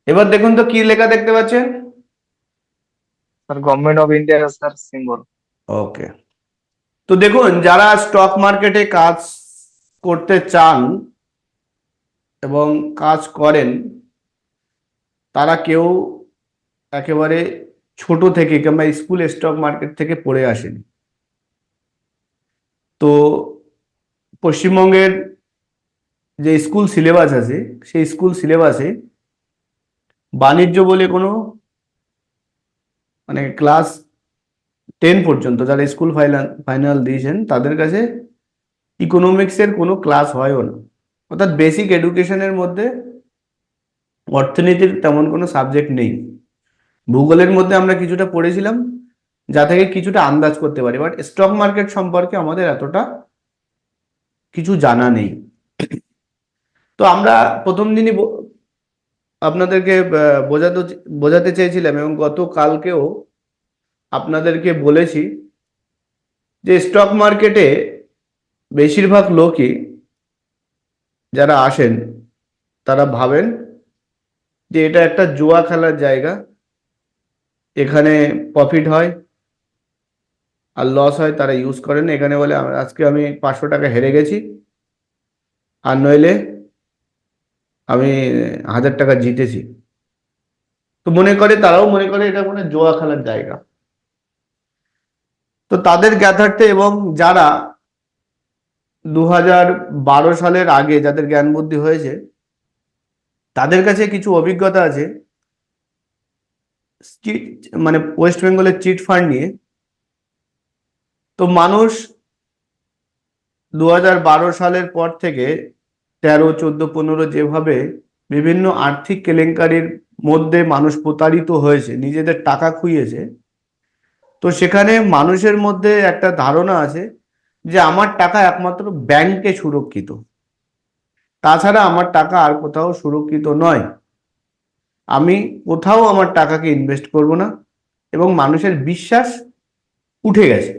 এবার দেখুন তো কি লেখা দেখতে পাচ্ছেন। Sir government of India sir symbol. Okay, তো দেখুন যারা স্টক মার্কেটে কাজ করতে চান এবং কাজ করেন তারা কেউ একেবারে ছোট থেকে কিংবা স্কুল স্টক মার্কেট থেকে পড়ে আসেনি। তো পশ্চিমবঙ্গের যে স্কুল সিলেবাস আছে সেই স্কুল সিলেবাসে বাণিজ্য বলে কোনো মানে ক্লাস 10 পর্যন্ত যারা স্কুল ফাইনাল ফাইনাল দিয়েছেন তাদের কাছে ইকোনমিক্সের কোনো ক্লাস হয়ও না। অর্থাৎ বেসিক এডুকেশনের মধ্যে অর্থনীতির তেমন কোনো সাবজেক্ট নেই। ভূগোলের মধ্যে আমরা কিছুটা পড়েছিলাম যা থেকে কিছুটা আন্দাজ করতে পারি, বাট স্টক মার্কেট সম্পর্কে আমাদের এতটা কিছু জানা নেই। তো আমরা প্রথম দিনই আপনাদেরকে বোঝাতে চেয়েছিলাম এবং গতকালকেও আপনাদেরকে বলেছি যে স্টক মার্কেটে বেশিরভাগ লোকই যারা আসেন তারা ভাবেন যে এটা একটা জুয়া খেলার জায়গা, এখানে প্রফিট হয় আর লস হয় তারা ইউজ করেন। এখানে বলে আজকে আমি 500 টাকা হেরে গেছি আর নইলে আমি 1000 টাকা জিতেছি। তো তারাও মনে করে এটা কোনো জুয়া খেলার জায়গা। তো তাদের জ্ঞাতার্থে এবং যারা 2012 সালের আগে যাদের জ্ঞান বুদ্ধি হয়েছে তাদের কাছে কিছু অভিজ্ঞতা আছে চিট মানে ওয়েস্ট বেঙ্গলের চিট ফান্ড নিয়ে। তো মানুষ 2012 সালের পর থেকে 13, 14, 15 যেভাবে বিভিন্ন আর্থিক কেলেঙ্কারির মধ্যে মানুষ প্রতারিত হয়েছে, নিজেদের টাকা খুইয়েছে, তো সেখানে মানুষের মধ্যে একটা ধারণা আছে যে আমার টাকা একমাত্র ব্যাংকে সুরক্ষিত, তাছাড়া আমার টাকা আর কোথাও সুরক্ষিত নয়, আমি কোথাও আমার টাকাকে ইনভেস্ট করব না, এবং মানুষের বিশ্বাস উঠে গেছে।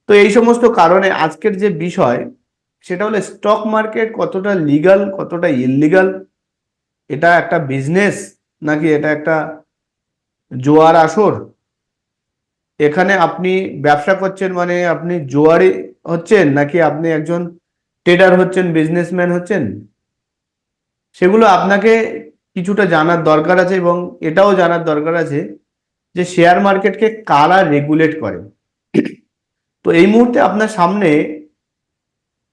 তো এই সমস্ত কারণে আজকের যে বিষয় সেটা হলো স্টক মার্কেট কতটা লিগাল কতটা ইললিগাল, এটা একটা বিজনেস নাকি এটা একটা জোয়ার আসর। এখানে আপনি ব্যবসা করছেন মানে আপনি জোয়ারে হচ্ছেন নাকি আপনি একজন ট্রেডার হচ্ছেন, বিজনেসম্যান হচ্ছেন, সেগুলো আপনাকে কিছুটা জানার দরকার আছে। এবং এটাও জানার দরকার আছে যে শেয়ার মার্কেটকে কারা রেগুলেট করে। তো এই মুহূর্তে আপনার সামনে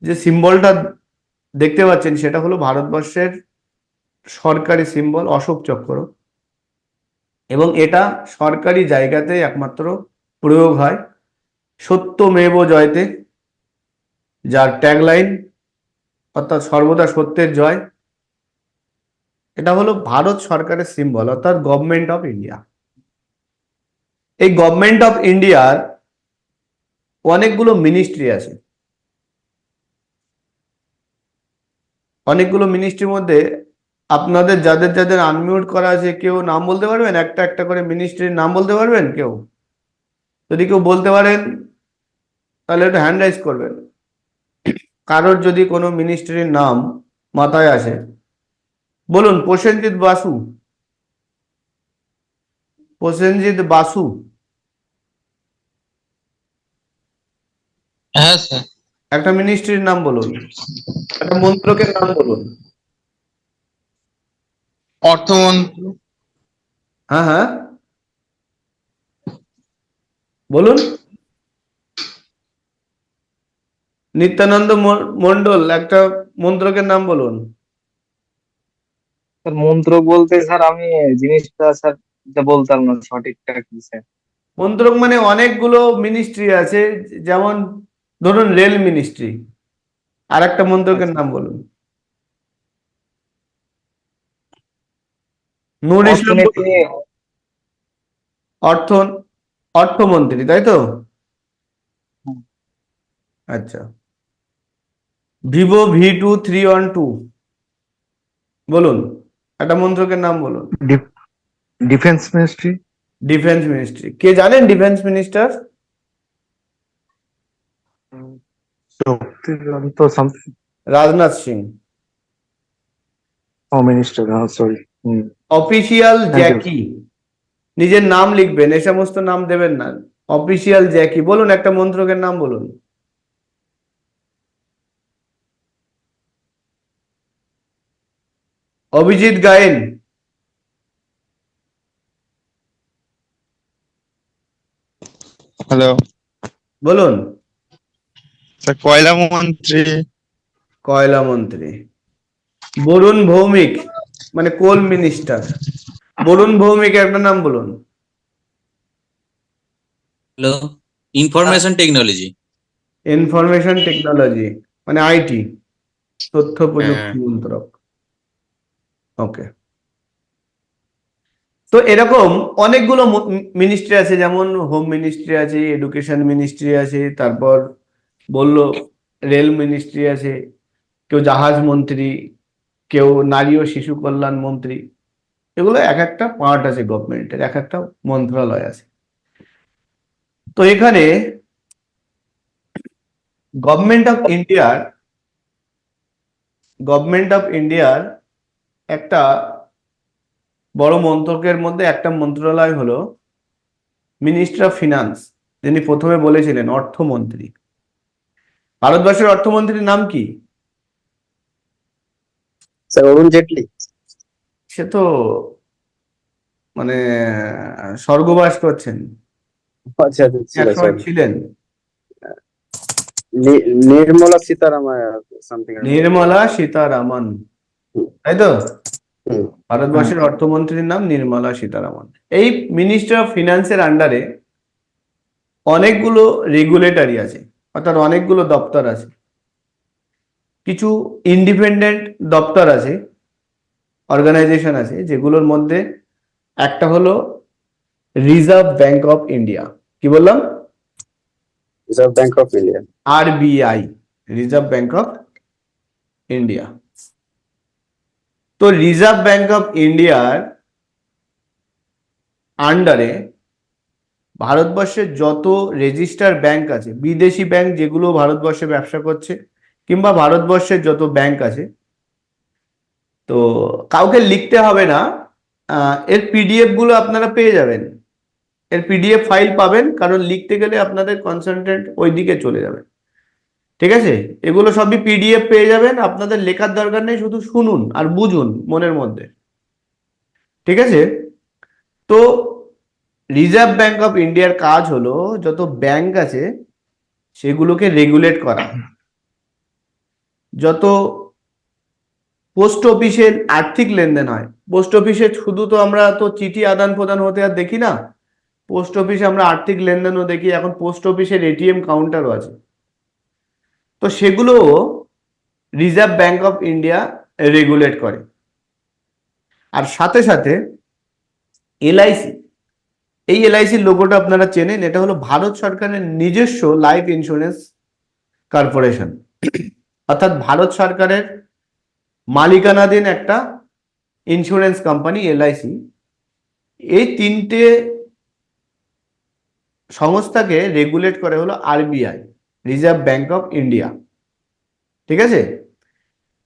যে সিম্বলটা দেখতে পাচ্ছেন সেটা হলো ভারতবর্ষের সরকারি সিম্বল অশোক চক্র, এবং এটা সরকারি জায়গাতে একমাত্র প্রয়োগ হয়। সত্যমেব জয়তে, যার ট্যাগলাইন অর্থাৎ সর্বদা সত্যের জয়, এটা হলো ভারত সরকারের সিম্বল অর্থাৎ গভর্নমেন্ট অফ ইন্ডিয়া। এই গভর্নমেন্ট অফ ইন্ডিয়ার অনেকগুলো মিনিস্ট্রি আছে। অনেকগুলো মিনিস্ট্রির মধ্যে আপনাদের যাদের যাদের আনমিউট করা আছে কেউ নাম বলতে পারবেন? একটা একটা করে মিনিস্ট্রির নাম বলতে পারবেন কেউ? যদি কেউ বলতে পারেন তাহলে একটু হ্যান্ড রাইজ করবেন। কারোর যদি কোনো মিনিস্ট্রির নাম মাথায় আসে বলুন। প্রসেনজিৎ বাসু, প্রসেনজিৎ বাসু। হ্যাঁ স্যার। একটা মিনিস্ট্রির নাম বলুন, একটা মন্ত্রকের নাম বলুন। অর্থমন্ত্রী। হ্যাঁ হ্যাঁ বলুন। নিত্যানন্দ মন্ডল, একটা মন্ত্রকের নাম বলুন। স্যার মন্ত্র বলতে স্যার আমি জিনিসটা স্যার এটা বলতাম না সঠিকটা কি স্যার। মন্ত্রক মানে অনেকগুলো মিনিস্ট্রি আছে, যেমন ধরুন রেল মিনিস্ট্রি। আর একটা মন্ত্রকের আচ্ছা, নাম বলুন। নূর ইসলাম অর্থনীতি। বলুন। অর্থ অর্থমন্ত্রী, তাই তো? আচ্ছা। Vivo V2312 বলুন, একটা মন্ত্রকের নাম বলুন। Defence ministry. ডিফেন্স মিনিস্ট্রি, কে জানেন defence minister? Shaktikanta something. Rajnath Singh. ও মিনিস্টার, সরি। হুম। Official Thank you. জ্যাকি, নিজের নাম লিখবেন, এই সমস্ত নাম দেবেন না। অফিসিয়াল জ্যাকি, বলুন একটা মন্ত্রকের নাম বলুন। অভিজিৎ গায়েন, হ্যালো বলুন। স্যার, কয়লা মন্ত্রী। কয়লা মন্ত্রী। বরুণ ভৌমিক, মানে কোল মিনিস্টার। বরুণ ভৌমিক একটা নাম বলুন। Hello, information technology. Information technology মানে আইটি, তথ্য হ্যাঁ, প্রযুক্তি মন্ত্রক। ওকে। তো এরকম অনেকগুলো মিনিস্ট্রি আছে, যেমন হোম মিনিস্ট্রি আছে, এডুকেশন মিনিস্ট্রি আছে, তারপর বললো রেল মিনিস্ট্রি আছে, কেউ জাহাজ মন্ত্রী, কেউ নারী ও শিশু কল্যাণ মন্ত্রী। এগুলো এক একটা পার্ট আছে গভর্নমেন্টের, এক একটা মন্ত্রণালয় আছে। তো এখানে গভর্নমেন্ট অফ ইন্ডিয়ার একটা বড় মন্ত্রকের মধ্যে একটা মন্ত্রণালয় হলো মিনিস্ট্রি অফ ফিনান্স, যিনি প্রথমে বলেছিলেন অর্থমন্ত্রী। ভারতবর্ষের অর্থমন্ত্রীর নাম কি? স্যার অরুণ জেটলি। সে তো মানে স্বর্গবাস করছেন, আচ্ছা আচ্ছা, ছিল একসময় স্যার। ছিলেন। নির্মলা সীতারামন সামথিং। নির্মলা সীতারামন, তাই তো? ভারতবর্ষের হ্যাঁ। অর্থমন্ত্রীর নাম নির্মলা সীতারামন। এই মিনিস্ট্রি অফ ফিনান্সের আন্ডারে অনেকগুলো রেগুলেটরি আছে, অর্থাৎ অনেকগুলো দপ্তর আছে। কিছু ইন্ডিপেন্ডেন্ট দপ্তর আছে, অর্গানাইজেশন আছে, যেগুলোর মধ্যে একটা হলো রিজার্ভ ব্যাংক অফ ইন্ডিয়া। কি বললাম? Reserve bank of India. RBI, reserve bank of India. তো রিজার্ভ ব্যাংক অফ ইন্ডিয়ার আন্ডারে ভারতবর্ষের যত রেজিস্টার ব্যাংক আছে, বিদেশি ব্যাংক যেগুলো ভারতবর্ষে ব্যবসা করছে, কিংবা ভারতবর্ষের যত ব্যাংক আছে, তো কাউকে লিখতে হবে না। এর পিডিএফ গুলো আপনারা পেয়ে যাবেন, এর পিডিএফ ফাইল পাবেন, কারণ লিখতে গেলে আপনাদের কনসেন্ট্রেট ওই দিকে চলে যাবে। ঠিক আছে? এগুলো সবই পিডিএফ পেয়ে যাবেন, আপনাদের লেখার দরকার নেই, শুধু শুনুন আর বুঝুন মনের মধ্যে। ঠিক আছে? তো রিজার্ভ ব্যাংক অফ ইন্ডিয়ার কাজ হলো যত ব্যাংক আছে সেগুলোকে রেগুলেট করা। যত পোস্ট অফিসের আর্থিক লেনদেন হয়, পোস্ট অফিসে শুধু তো আমরা তো চিঠি আদান প্রদান হতে আর দেখি না, পোস্ট অফিসে আমরা আর্থিক লেনদেনও দেখি। এখন পোস্ট অফিসের এটিএম কাউন্টারও আছে। তো সেগুলো reserve bank of India regulate করে। আর সাথে সাথে এলআইসি, এই এলআইসির লোগোটা আপনারা চেনেন, এটা হলো ভারত সরকারের নিজস্ব লাইফ ইন্স্যুরেন্স কর্পোরেশন, অর্থাৎ ভারত সরকারের মালিকানাধীন একটা ইন্স্যুরেন্স কোম্পানি এলআইসি। এই তিনটে সংস্থাকে রেগুলেট করে হলো RBI, reserve bank of India. ঠিক আছে?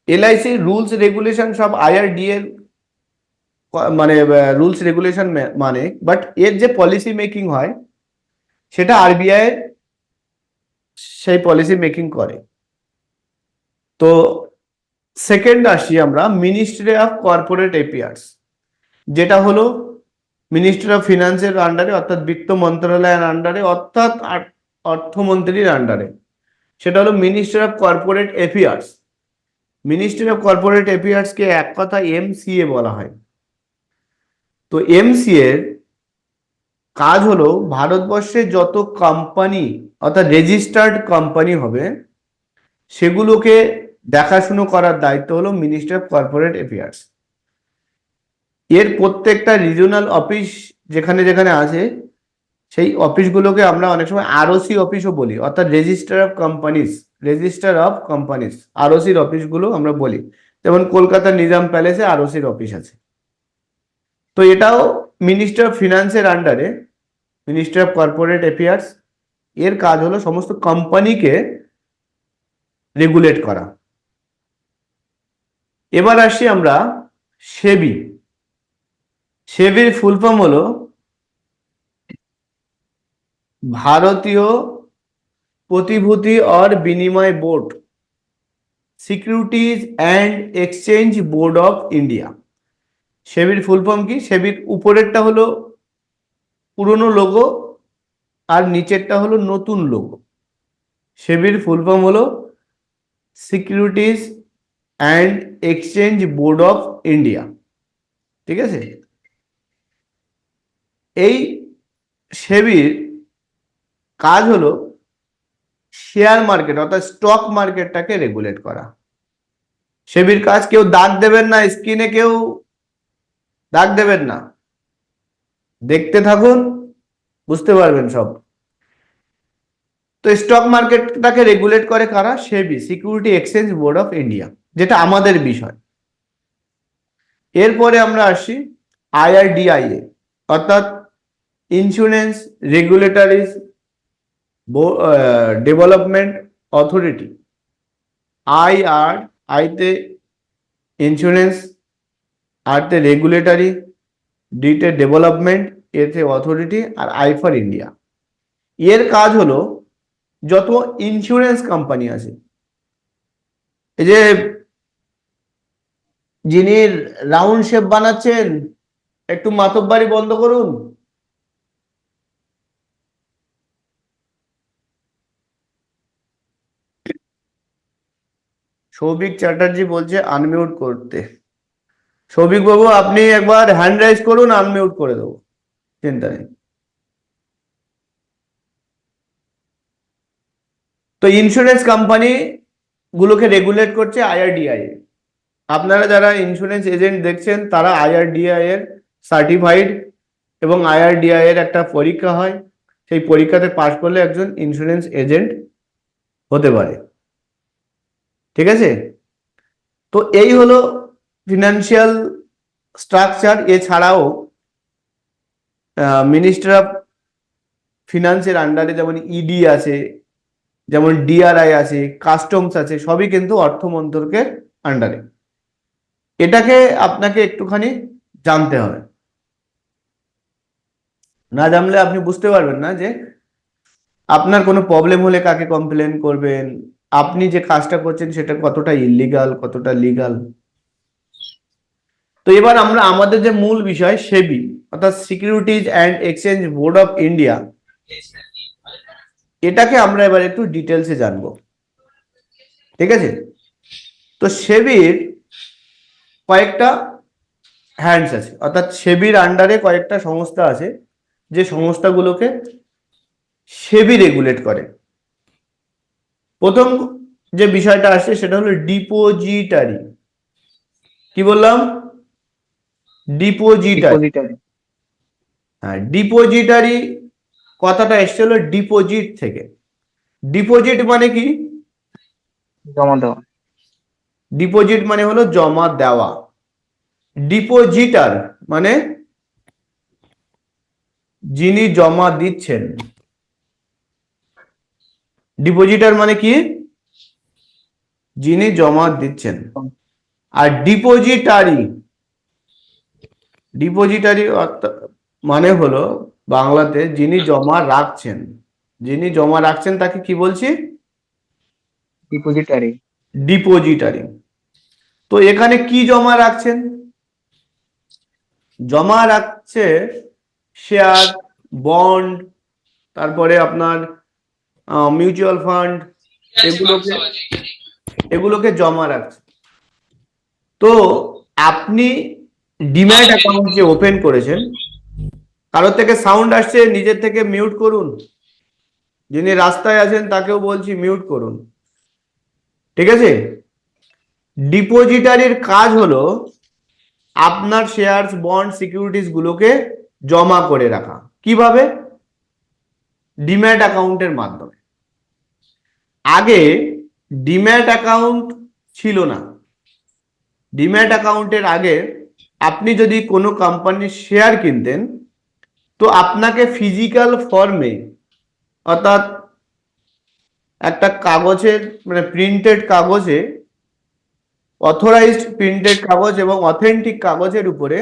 এলআইসি রুলস রেগুলেশন সব আইআরডি এর মানে রুলস রেগুলেশন মানে, বাট এর যে পলিসি মেকিং হয় সেটা আরবিআই সেই পলিসি মেকিং করে। তো সেকেন্ড আসি আমরা মিনিস্ট্রি অফ কর্পোরেট অ্যাফেয়ার্স, যেটা হলো মিনিস্ট্রি অফ ফিনান্সের আন্ডারে, অর্থাৎ বিত্ত মন্ত্রণালয়ের আন্ডারে, অর্থাৎ অর্থমন্ত্রীর আন্ডারে। সেটা হলো ministry of corporate affairs. Ministry of corporate অ্যাফেয়ার্সকে এক কথা এমসিএ বলা হয়। তো এমসিএ এর কাজ হলো ভারতবর্ষে যত কোম্পানি, অর্থাৎ রেজিস্টার্ড কোম্পানি হবে, সেগুলোকে দেখাশুনো করার দায়িত্ব হলো মিনিস্ট্রি অফ কর্পোরেট অ্যাফেয়ার্স। এর প্রত্যেকটা রিজিওনাল অফিস যেখানে যেখানে আছে, সেই অফিসগুলোকে আমরা অনেক সময় আরওসি অফিসও বলি, অর্থাৎ রেজিস্টার অফ কোম্পানিজ, আরওসির অফিসগুলো আমরা বলি। যেমন কলকাতার নিজাম প্যালেসে আরওসির অফিস আছে। তো এটাও মিনিস্টার অফ ফিনান্সের আন্ডারে, মিনিস্ট্রি অফ কর্পোরেট অ্যাফেয়ার্স। এর কাজ হলো সমস্ত কোম্পানিকে রেগুলেট করা। এবার আসি আমরা সেবি। সেবির ফুল ফর্ম হলো ভারতীয় প্রতিভূতি और বিনিময় board, securities and exchange board of India. সেবির ফুল ফর্ম কি? সেবির উপরেরটা হলো পুরনো লোগো আর নিচেরটা হলো নতুন লোগো। সেবির ফুল ফর্ম হলো securities and exchange board of India. ঠিক আছে, এই সেবির কাজ হলো শেয়ার মার্কেট অর্থাৎ স্টক মার্কেটটাকে রেগুলেট করা। সেবির কাজ, কেউ দাগ দেবেন না, স্ক্রিনে কেউ দাগ দেবেন না, দেখতে থাকুন, বুঝতে পারবেন সব। তো স্টক মার্কেটটাকে রেগুলেট করে কারা? SEBI, security exchange board of India, যেটা আমাদের বিষয়। এরপরে আমরা আসি আইআরডিআইএ অর্থাৎ ইন্স্যুরেন্স রেগুলেটরিজ ডেভেলপমেন্ট অথরিটি। আইতে ইন্স্যুরেন্স, আরতে রেগুলেটরি, ডিতে ডেভেলপমেন্ট, এতে অথরিটি, আর আই ফর ইন্ডিয়া। এর কাজ হলো যত ইন্স্যুরেন্স কোম্পানি আছে, এই যে যিনি রাউন্ড শেপ বানাচ্ছেন একটু মাতব্বারি বন্ধ করুন। সৌভিক চ্যাটার্জি বলছে আনমিউট করতে। সৌভিক বাবু আপনি একবার হ্যান্ড রাইজ করুন, আনমিউট করে দেবো, চিন্তা নেই। তো ইন্স্যুরেন্স কোম্পানি গুলোকে রেগুলেট করছে আইআরডিআই। আপনারা যারা ইন্স্যুরেন্স এজেন্ট দেখছেন তারা আইআরডিআই এর সার্টিফাইড, এবং আইআরডিআই এর একটা পরীক্ষা হয়, সেই পরীক্ষাতে পাশ করলে একজন ইন্স্যুরেন্স এজেন্ট হতে পারে। ঠিক আছে, তো এই হলো ফিনান্সিয়াল স্ট্রাকচার। এছাড়াও মিনিস্টার অফ ফিনান্সের আন্ডারে যেমন ইডি আছে, যেমন ডিআরআই আছে, কাস্টমস আছে, সবই কিন্তু অর্থ মন্ত্রকের আন্ডারে। এটাকে আপনাকে একটুখানি জানতে হবে, না জানলে আপনি বুঝতে পারবেন না যে আপনার কোনো প্রবলেম হলে কাকে কমপ্লেন করবেন, আপনি যে কাজটা করছেন সেটা কতটা ইলিগাল কতটা লিগাল। তো এবার আমরা আমাদের যে মূল বিষয় সেবি অর্থাৎ securities and exchange board of India, এটাকে আমরা এবার একটু ডিটেলসে জানবো। ঠিক আছে, তো সেবির কয়েকটা হ্যান্ডস আছে, অর্থাৎ সেবির আন্ডারে কয়েকটা সংস্থা আছে যে সংস্থাগুলোকে সেবি রেগুলেট করে। প্রথম যে বিষয়টা আসছে সেটা হলো ডিপোজিটারি। কি বললাম? ডিপোজিটারি। ডিপোজিটারি। হ্যাঁ, ডিপোজিটারি কথাটা এসছে হলো ডিপোজিট থেকে। ডিপোজিট মানে কি? জমা দেওয়া। ডিপোজিট মানে হলো জমা দেওয়া। ডিপোজিটার মানে যিনি জমা দিচ্ছেন। ডিপোজিটার মানে কি? যিনি জমা দিচ্ছেন। আর ডিপোজিটারি, ডিপোজিটারি মানে হলো বাংলাতে যিনি জমা রাখছেন। যিনি জমা রাখছেন তাকে কি বলছি? ডিপোজিটারি। ডিপোজিটারি। তো এখানে কি জমা রাখছেন? জমা রাখছে শেয়ার, বন্ড, তারপরে আপনার মিউচুয়াল ফান্ড, এগুলোকে জমা রাখছে। তো আপনি ডিম্যাট অ্যাকাউন্ট যে ওপেন করেছেন, কারোর থেকে সাউন্ড আসছে, নিজের থেকে মিউট করুন। যিনি রাস্তায় আছেন তাকেও বলছি মিউট করুন। ঠিক আছে, ডিপোজিটারির কাজ হলো আপনার শেয়ারস, বন্ড, সিকিউরিটিজ গুলোকে জমা করে রাখা। কিভাবে? ডিম্যাট অ্যাকাউন্টের মাধ্যমে। আগে ডিম্যাট অ্যাকাউন্ট ছিল না। ডিম্যাট অ্যাকাউন্টের আগে আপনি যদি কোনো কোম্পানির শেয়ার কিনতেন তো আপনাকে ফিজিক্যাল ফর্মে অর্থাৎ একটা কাগজের মানে প্রিন্টেড কাগজে, অথরাইজড প্রিন্টেড কাগজ এবং অথেন্টিক কাগজের উপরে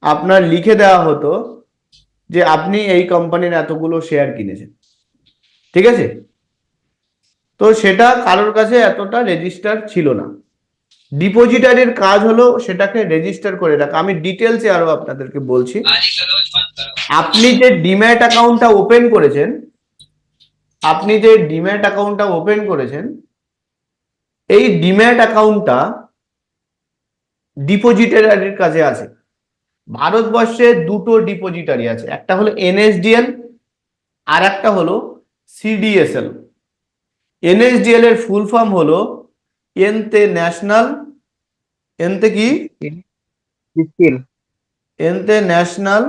আপনার লিখে দেওয়া হতো যে আপনি এই কোম্পানির এতগুলো শেয়ার কিনেছেন, ঠিক আছে? তো সেটা কারোর কাছে এতটা রেজিস্টার ছিল না। ডিপোজিটারির কাজ হলো সেটাকে রেজিস্টার করে রাখা। আমি ডিটেলসে আরো আপনাদেরকে বলছি। আপনি যে ডিম্যাট অ্যাকাউন্টটা ওপেন করেছেন, এই ডিম্যাট অ্যাকাউন্টটা ডিপোজিটারির কাছে আছে। ভারতবর্ষে দুটো ডিপোজিটারি আছে, একটা হলো এনএসডিএল আর একটা হলো সিডিএসএল। এনএসডিএল এর ফুল ফর্ম হলো এনতে ন্যাশনাল, এনতে কি, স্কিল, এনতে national,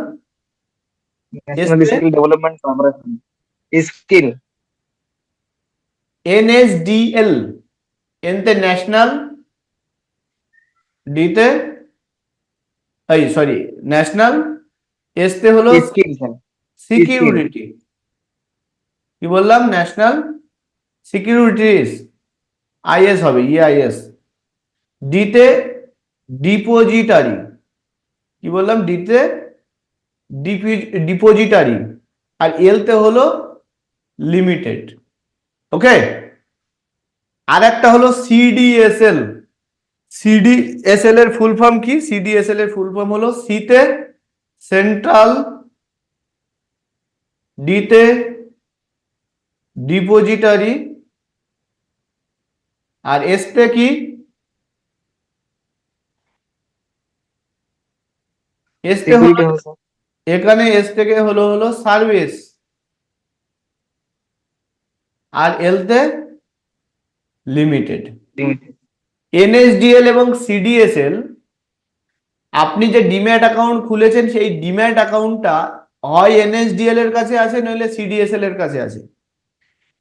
national skill development corporation, skill, NSDL, এনতে ন্যাশনাল, ডিতে এই সরি ন্যাশনাল, এসতে হলো স্কিল স্যার, সিকিউরিটি। কি বললাম? ন্যাশনাল সিকিউরিটিজ, আইএস হবে, ইআইএস। ডিতে ডিপোজিটারি, কি বললাম? ডিতে ডিপোজিটারি, আর এলতে হলো লিমিটেড। ওকে, আর একটা হলো সিডিএসএল। সিডিএসএল এর ফুল ফর্ম কি? সিডিএসএল এর ফুল ফর্ম হলো সিতে সেন্ট্রাল, ডিতে ডিপোজিটারি, আর এসতে কি? এসতে হলো, সিকিউরিটি হবে স্যার, এখানে এস থেকে হলো সার্ভিস, আর এলতে লিমিটেড। লিমিটেড, এনএসডিএল এবং সিডিএসএল, আপনি যে ডিম্যাট অ্যাকাউন্ট খুলেছেন সেই ডিম্যাট অ্যাকাউন্টটা হয় এনএসডিএল এর কাছে আছে নইলে সিডিএসএল এর কাছে আছে।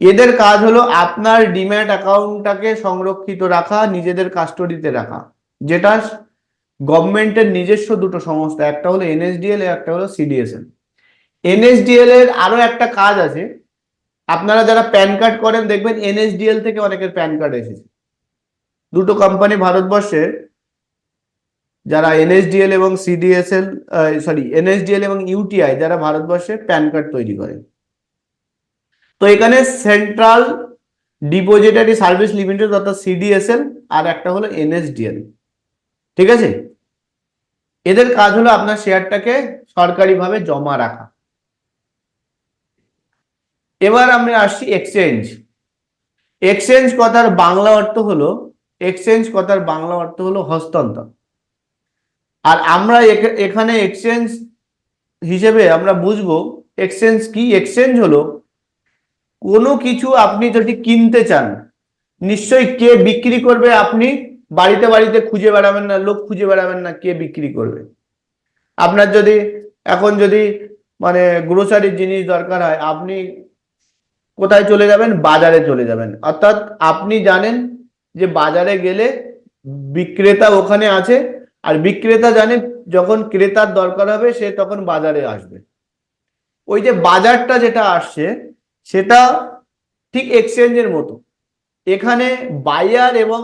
এদের কাজ হলো আপনার ডিম্যাট অ্যাকাউন্টটাকে সংরক্ষিত রাখা, নিজেদের কাস্টডিতে রাখা, যেটা গভর্নমেন্টের নিজস্ব দুটো সংস্থা, একটা হলো এনএসডিএল, একটা হলো সিডিএসএল। এনএসডিএল এর আরো একটা কাজ আছে, আপনারা যারা প্যান কার্ড করেন দেখবেন এনএসডিএল থেকে অনেকের প্যান কার্ড এসেছে। দুটো কোম্পানি ভারতবর্ষের, যারা এনএসডিএল এবং সিডিএসএল, সরি এনএসডিএল এবং ইউটিআই, যারা ভারতবর্ষে প্যান কার্ড তৈরি করে। তো এখানে সেন্ট্রাল ডিপোজিটারি সার্ভিস লিমিটেড অর্থাৎ সিডিএসএল, আর একটা হলো এনএসডিএল, ঠিক আছে? এদের কাজ হলো আপনার শেয়ারটাকে সরকারিভাবে জমা রাখা। এবার আমরা আসছি এক্সচেঞ্জ। এক্সচেঞ্জ কথার বাংলা অর্থ হলো হস্তান্তর। আর আমরা এখানে এক্সচেঞ্জ হিসেবে আমরা বুঝবো এক্সচেঞ্জ কি। এক্সচেঞ্জ হলো কোনো কিছু আপনি যদি কিনতে চান, নিশ্চয়ই কে বিক্রি করবে আপনি বাড়িতে বাড়িতে খুঁজে বেড়াবেন না, লোক খুঁজে বেড়াবেন না কে বিক্রি করবে। আপনার যদি এখন যদি মানে গ্রোসারির জিনিস দরকার হয়, আপনি কোথায় চলে যাবেন? বাজারে চলে যাবেন। অর্থাৎ আপনি জানেন যে বাজারে গেলে বিক্রেতা ওখানে আছে, আর বিক্রেতা জানে যখন ক্রেতার দরকার হবে সে তখন বাজারে আসবে। ওই যে বাজারটা যেটা আসছে সেটা ঠিক এক্সচেঞ্জের মতো। এখানে বায়ার এবং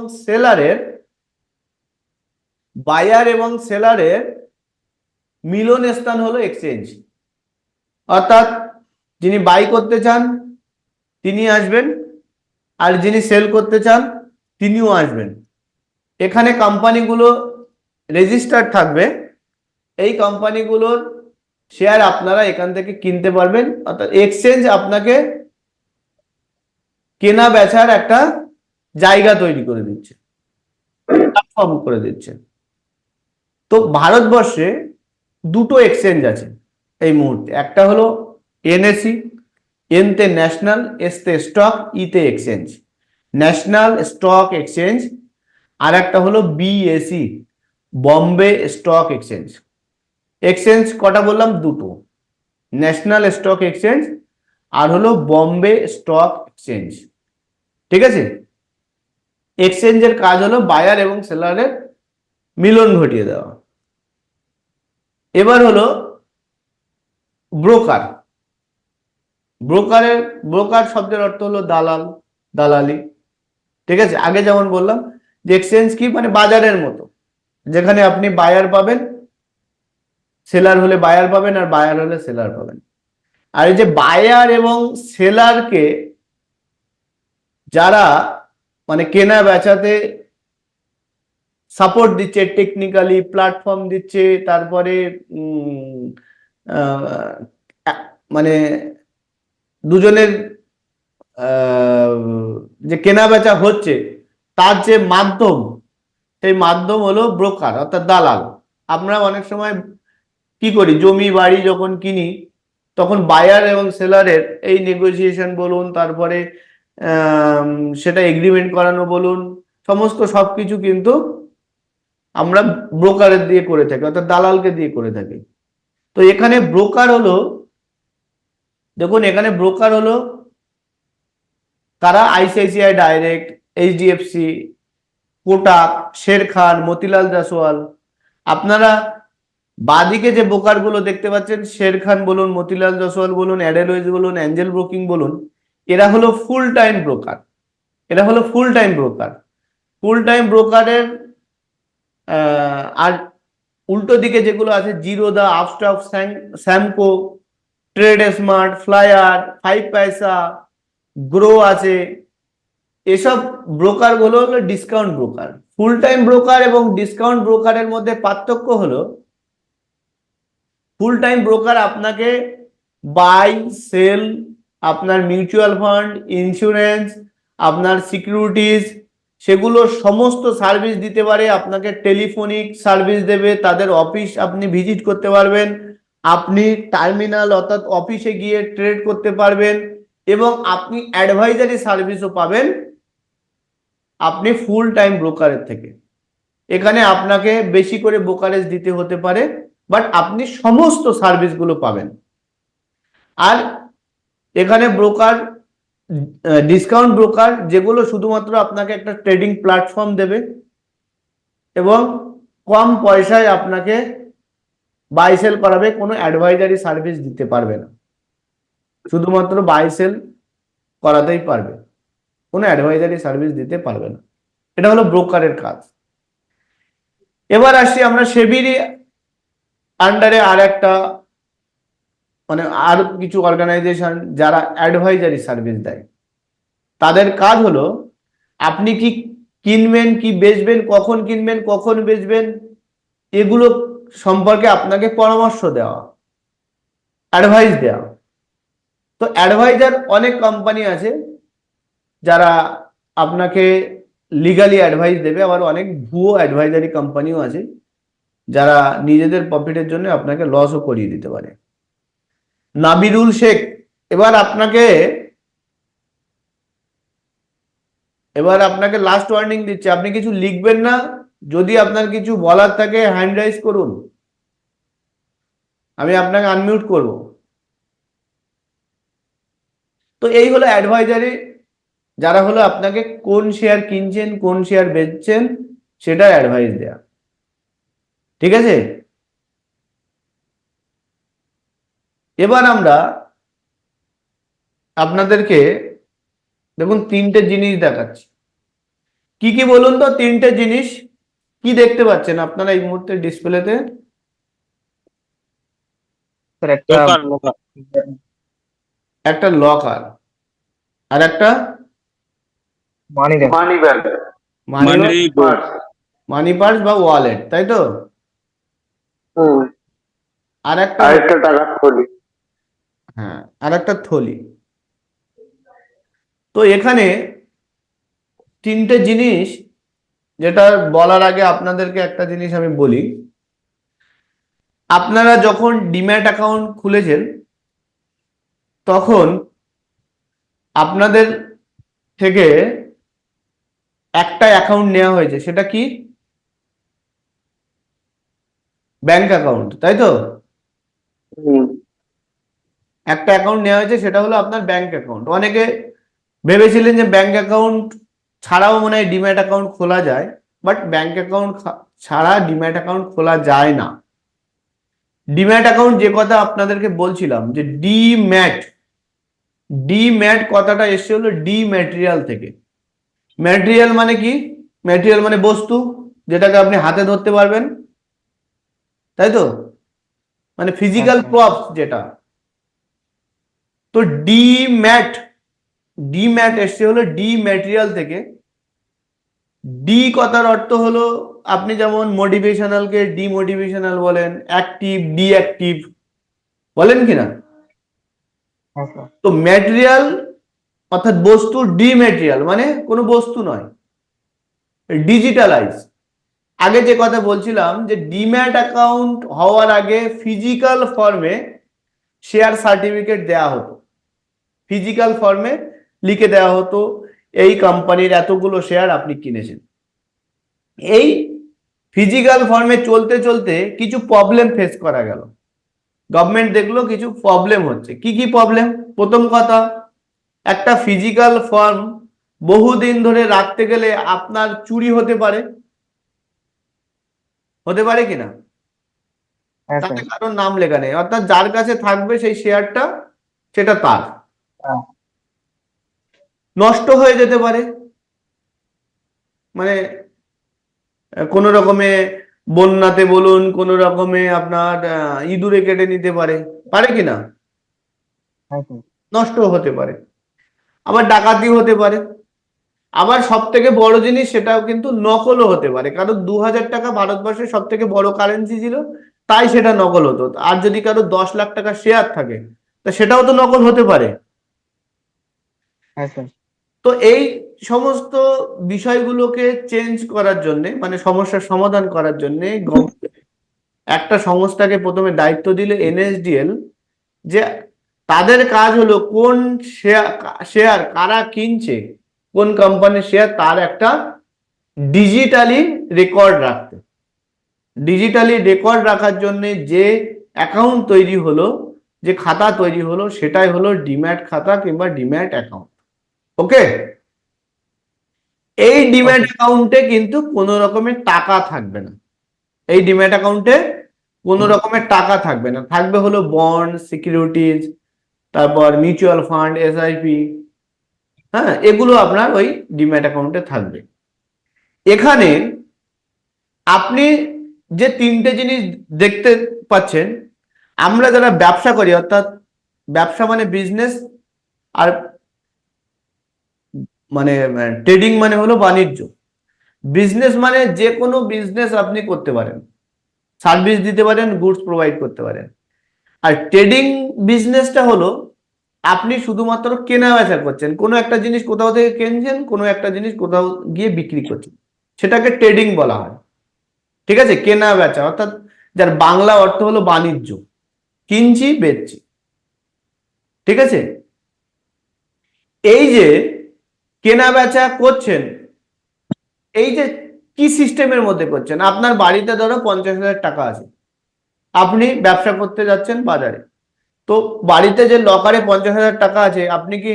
সেলারের মিলন স্থান হলো এক্সচেঞ্জ। অর্থাৎ যিনি বাই করতে চান তিনি আসবেন, আর যিনি সেল করতে চান তিনিও আসবেন। এখানে কোম্পানিগুলো রেজিস্টার থাকবে, এই কোম্পানিগুলোর শেয়ার আপনারা এখান থেকে কিনতে পারবেন। অর্থাৎ এক্সচেঞ্জ আপনাকে কেনা বেচার একটা জায়গা তৈরি করে দিচ্ছে, প্ল্যাটফর্ম করে দিচ্ছে। তো ভারতবর্ষে দুটো এক্সচেঞ্জ আছে এই মুহূর্তে, একটা হলো এনএসি, এনতে ন্যাশনাল, এসতে স্টক, ইতে এক্সচেঞ্জ, ন্যাশনাল স্টক এক্সচেঞ্জ। আর একটা হলো BSE, Bombay stock exchange. Exchange কটা বললাম? দুটো, ন্যাশনাল স্টক এক্সচেঞ্জ আর হলো বম্বে স্টক এক্সচেঞ্জ, ঠিক আছে? এক্সচেঞ্জের কাজ হলো বায়ার এবং সেলারের মিলন ঘটিয়ে দেওয়া। এবার হলো ব্রোকার। ব্রোকার শব্দের অর্থ হলো দালাল, দালালি, ঠিক আছে? আগে যেমন বললাম যে এক্সচেঞ্জ কি, মানে বাজারের মতো, যেখানে আপনি বায়ার পাবেন সেলার হলে বায়ার পাবেন, আর বায়ার হলে সেলার পাবেন। আর এই যে বায়ার এবং সেলারকে যারা মানে কেনা বেচাতে সাপোর্ট দিচ্ছে, টেকনিক্যালি প্ল্যাটফর্ম দিচ্ছে, তারপরে মানে দুজনের যে কেনা বেচা হচ্ছে তার যে মাধ্যম, সেই মাধ্যম হলো ব্রোকার অর্থাৎ দালাল। আমরা অনেক সময় কি করি, জমি বাড়ি যখন কিনি তখন বায়ার এবং সেলারের এই নেগোসিয়েশন বলুন, তারপরে সেটা এগ্রিমেন্ট করানো বলুন, সমস্ত সবকিছু কিন্তু আমরা ব্রোকারের দিয়ে করে থাকি, অর্থাৎ দালালকে দিয়ে করে থাকি। তো এখানে ব্রোকার হলো, দেখুন এখানে ব্রোকার হলো কারা, ICICI direct, HDFC, Kotak, Sher Khan, Motilal Jaiswal. আপনারা বাদিকে যে ব্রোকার গুলো দেখতে পাচ্ছেন, শের খান বলুন, মতিলাল জাসওয়াল বলুন, এডেলওয়েজ বলুন, অ্যাঞ্জেল ব্রোকিং বলুন, এরা হলো ফুল টাইম ব্রোকার। এরা হলো full time broker. Full time ব্রোকারের আর উল্টো দিকে যেগুলো আছে, Zerodha, Upstox, Samco, trade smart, flyer, 5 পয়সা, গ্রো আছে, এসব ব্রোকার গুলো হলো discount broker. Full time broker এবং ডিসকাউন্ট ব্রোকারের মধ্যে পার্থক্য হলো, ফুল টাইম ব্রোকার আপনাকে বাই সেল, আপনার মিউচুয়াল ফান্ড, ইন্স্যুরেন্স, আপনার সিকিউরিটিজ, সেগুলো সমস্ত সার্ভিস দিতে পারে। আপনাকে টেলিফোনিক সার্ভিস দেবে, তাদের অফিস আপনি ভিজিট করতে পারবেন, আপনি টার্মিনাল অর্থাৎ অফিসে গিয়ে ট্রেড করতে পারবেন, এবং আপনি অ্যাডভাইজারি সার্ভিসও পাবেন আপনি ফুল টাইম ব্রোকারের থেকে। এখানে আপনাকে বেশি করে ব্রোকারেজ দিতে হতে পারে, বাট আপনি সমস্ত সার্ভিসগুলো পাবেন। আর এখানে ব্রোকার, ডিসকাউন্ট ব্রোকার যেগুলো শুধুমাত্র আপনাকে একটা ট্রেডিং প্ল্যাটফর্ম দেবে এবং কম পয়সায় আপনাকে বাই সেল করাবে, কোনো অ্যাডভাইজারি সার্ভিস দিতে পারবে না, শুধুমাত্র বাই সেল করাতেই পারবে, কোনো অ্যাডভাইজারি সার্ভিস দিতে পারবে না। এটা হলো ব্রোকারের কাজ। এবার আসছি আমরা সেবির আন্ডারে আর একটা, মানে আর কিছু অর্গানাইজেশন যারা অ্যাডভাইজারি সার্ভিস দেয়। তাদের কাজ হলো আপনি কি কিনবেন, কি বেচবেন, কখন কিনবেন, কখন বেচবেন, এগুলো সম্পর্কে আপনাকে পরামর্শ দেওয়া, অ্যাডভাইস দেওয়া। তো অ্যাডভাইজার অনেক কোম্পানি আছে যারা আপনাকে লিগালি অ্যাডভাইস দেবে, আবার অনেক ভুয়ো অ্যাডভাইজারি কোম্পানিও আছে যারা নিজেদের প্রফিটের জন্য আপনাকে লসও করিয়ে দিতে পারে। নাবিরুল শেখ, এবার আপনাকে লাস্ট ওয়ার্নিং দিচ্ছে, আপনি কিছু লিখবেন না, যদি আপনার কিছু বলার থাকে হ্যান্ড রাইজ করুন, আমি আপনাকে আনমিউট করব। তো এই হলো অ্যাডভাইজারি, যারা হলো আপনাকে কোন শেয়ার কিনছেন, কোন শেয়ার বেচছেন সেটা অ্যাডভাইস দেয়া। ঠিক আছে, এবার আমরা আপনাদেরকে দেখুন তিনটে জিনিস দেখাচ্ছি। কি কি বলুন তো, তিনটে জিনিস কি দেখতে পাচ্ছেন আপনারা এই মুহূর্তে ডিসপ্লেতে? স্যার একটা একটা লকার, আর একটা মানি ব্যাগ। মানি পার্স বা ওয়ালেট, তাই তো? আর একটা টাকার থলি। হ্যাঁ, আর একটা থলি। তো এখানে তিনটে জিনিস, যেটা বলার আগে আপনাদেরকে একটা জিনিস আমি বলি। আপনারা যখন ডিম্যাট অ্যাকাউন্ট খুলেছেন তখন আপনাদের থেকে একটা অ্যাকাউন্ট নেওয়া হয়েছে, সেটা কি? ব্যাংক অ্যাকাউন্ট, তাই তো? একটা অ্যাকাউন্ট নেওয়া হয়েছে, সেটা হলো আপনার ব্যাংক অ্যাকাউন্ট। অনেকে ভেবেছিলেন যে ব্যাংক অ্যাকাউন্ট ছাড়াও মনে হয় ডিম্যাট অ্যাকাউন্ট খোলা যায়, বাট ব্যাংক অ্যাকাউন্ট ছাড়া ডিম্যাট অ্যাকাউন্ট খোলা যায় না। ডিম্যাট অ্যাকাউন্ট যে কথা আপনাদেরকে বলছিলাম, যে ডিম্যাট কথাটা এসছে হলো ডিম্যাটেরিয়াল থেকে। ম্যাটেরিয়াল মানে কি? ম্যাটেরিয়াল মানে বস্তু, যেটাকে আপনি হাতে ধরতে পারবেন, তাই তো? মানে ফিজিক্যাল আচ্ছা। প্রপস যেটা। তো ডিম্যাট এসছে হলো ডিম্যাটেরিয়াল থেকে। ডি কথার অর্থ হলো, আপনি যেমন মোটিভেশনালকে ডিমোটিভেশনাল বলেন, অ্যাক্টিভ ডিঅ্যাক্টিভ বলেন কিনা। আচ্ছা। তো ম্যাটেরিয়াল অর্থাৎ বস্তু, ডিম্যাটেরিয়াল মানে কোনো বস্তু নয়, ডিজিটালাইজ। আগে যে কথা বলছিলাম যে ডিম্যাট অ্যাকাউন্ট হওয়ার আগে ফিজিক্যাল ফর্মে শেয়ার সার্টিফিকেট দেওয়া হতো, ফিজিক্যাল ফর্মে লিখে দেওয়া হতো এই কোম্পানির এতগুলো শেয়ার আপনি কিনেছেন। এই ফিজিক্যাল ফর্মে চলতে চলতে কিছু প্রবলেম ফেস করা গেল, গভর্নমেন্ট দেখলো কিছু প্রবলেম হচ্ছে। কি কি প্রবলেম? প্রথম কথা, একটা ফিজিক্যাল ফর্ম বহুদিন ধরে রাখতে গেলে আপনার চুরি হতে পারে, কিনা। হ্যাঁ তাতে স্যার। কারোর নাম লেখা নেই, অর্থাৎ যার কাছে থাকবে সেই শেয়ারটা সেটা তার, হ্যাঁ। নষ্ট হয়ে যেতে পারে। মানে কোনো রকমে বন্যাতে বলুন, কোনো রকমে আপনার ইঁদুরে কেটে নিতে পারে, কিনা, হ্যাঁ স্যার। নষ্ট হতে পারে। আবার ডাকাতি হতে পারে। আবার সব থেকে বড় জিনিস, সেটাও কিন্তু নকলও হতে পারে, কারণ 2000 টাকা ভারতবর্ষের সব থেকে বড় কারেন্সি ছিল, তাই সেটা নকল হতো। আর যদি কারো 10 লাখ টাকা শেয়ার থাকে, তা সেটাও তো নকল হতে পারে। হ্যাঁ স্যার। তো এই সমস্ত বিষয়গুলোকে চেঞ্জ করার জন্য, মানে সমস্যার সমাধান করার জন্য একটা সংস্থাকে প্রথমে দায়িত্ব দিল, এনএসডিএল, যে তাদের কাজ হলো কোন শেয়ার কারা কিনছে, কোন কোম্পানির শেয়ার, তার একটা ডিজিটালি রেকর্ড রাখতে। ডিজিটালি রেকর্ড রাখার জন্য যে অ্যাকাউন্ট তৈরি হলো, যে খাতা তৈরি হলো, সেটাই হলো ডিম্যাট খাতা কিংবা ডিম্যাট অ্যাকাউন্ট। ওকে, এই ডিম্যাট অ্যাকাউন্টে কিন্তু কোনো রকমের টাকা থাকবে না। এই ডিম্যাট অ্যাকাউন্টে কোনো রকমের টাকা থাকবে না, থাকবে হলো বন্ড, সিকিউরিটিজ, তারপর মিউচুয়াল ফান্ড, এসআইপি, হ্যাঁ, এগুলো আপনার ওই ডিম্যাট অ্যাকাউন্টে থাকবে। এখানে আপনি যে তিনটে জিনিস দেখতে পাচ্ছেন, আমরা যারা ব্যবসা করি, অর্থাৎ ব্যবসা মানে বিজনেস, আর মানে ট্রেডিং মানে হলো বাণিজ্য। বিজনেস মানে যে কোনো বিজনেস আপনি করতে পারেন, সার্ভিস দিতে পারেন, গুডস প্রোভাইড করতে পারেন। আর ট্রেডিং বিজনেসটা হলো আপনি শুধুমাত্র কেনা বেচা করছেন, কোনো একটা জিনিস কোথাও থেকে কিনছেন, কোনো একটা জিনিস কোথাও গিয়ে বিক্রি করছেন, সেটাকে ট্রেডিং বলা হয়। ঠিক আছে, কেনা বেচা, অর্থাৎ যার বাংলা অর্থ হলো বাণিজ্য, কিনছি বেচছি। ঠিক আছে, এই যে কেনা বেচা করছেন, এই যে কি সিস্টেমের মধ্যে করছেন, আপনার বাড়িতে ধরো 50,000 টাকা আছে, আপনি ব্যবসা করতে যাচ্ছেন বাজারে, তো বাড়িতে যে লকারে 50,000 টাকা আছে, আপনি কি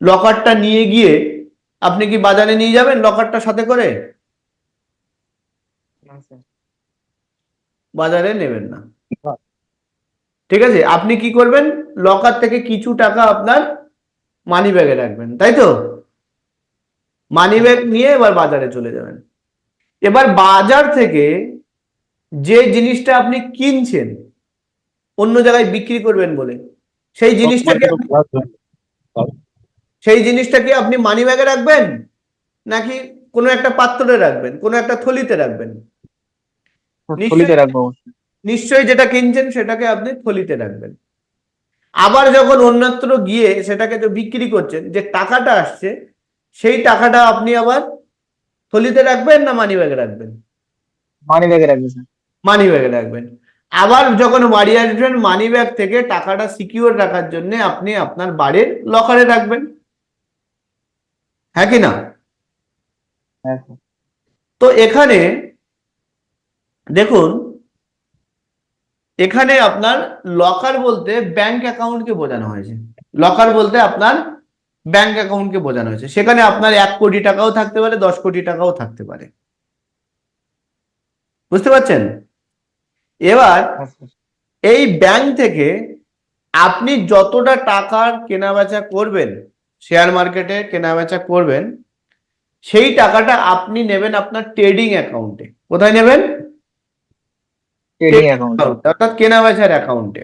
লকারটা নিয়ে গিয়ে আপনি কি বাজারে নিয়ে যাবেন লকারটা সাথে করে? না স্যার। বাজারে নেবেন না। ঠিক আছে, আপনি কি করবেন, লকার থেকে কিছু টাকা আপনার মানি ব্যাগে রাখবেন, তাই তো? মানি ব্যাগ নিয়ে এবার বাজারে চলে যাবেন। এবার বাজার থেকে যে জিনিসটা আপনি কিনছেন অন্য জায়গায় বিক্রি করবেন বলে, সেই জিনিসটাকে আপনি মানি ব্যাগে রাখবেন, নাকি কোনো একটা পাত্রে রাখবেন, কোনো একটা থলিতে রাখবেন? থলিতে রাখবো অবশ্যই। নিশ্চয়ই যেটা কিনছেন সেটাকে আপনি থলিতে রাখবেন। আবার যখন অন্যত্র গিয়ে সেটাকে তো বিক্রি করছেন, যে টাকাটা আসছে, সেই টাকাটা আপনি আবার থলিতে রাখবেন না মানি ব্যাগে রাখবেন? মানি ব্যাগে রাখবো স্যার। মানি ব্যাগে রাখবেন। আবার যখন বাড়ি আসবেন, মানি ব্যাগ থেকে টাকাটা সিকিউর রাখার জন্য আপনি আপনার বাড়ির লকারে রাখবেন, হ্যাঁ কি না? হ্যাঁ স্যার। তো এখানে দেখুন, এখানে আপনার লকার বলতে ব্যাংক অ্যাকাউন্টকে বোঝানো হয়েছে। লকার বলতে আপনার ব্যাংক অ্যাকাউন্টকে বোঝানো হয়েছে। সেখানে আপনার 1 কোটি টাকাও থাকতে পারে, 10 কোটি টাকাও থাকতে পারে। বুঝতে পারছেন? এবার হ্যাঁ স্যার। এই ব্যাংক থেকে আপনি যতটা টাকার কেনা বেচা করবেন, শেয়ার মার্কেটে কেনা বেচা করবেন, সেই টাকাটা আপনি নেবেন আপনার ট্রেডিং অ্যাকাউন্টে। কোথায় নেবেন? Trading account. অর্থাৎ কেনা বেচার অ্যাকাউন্টে।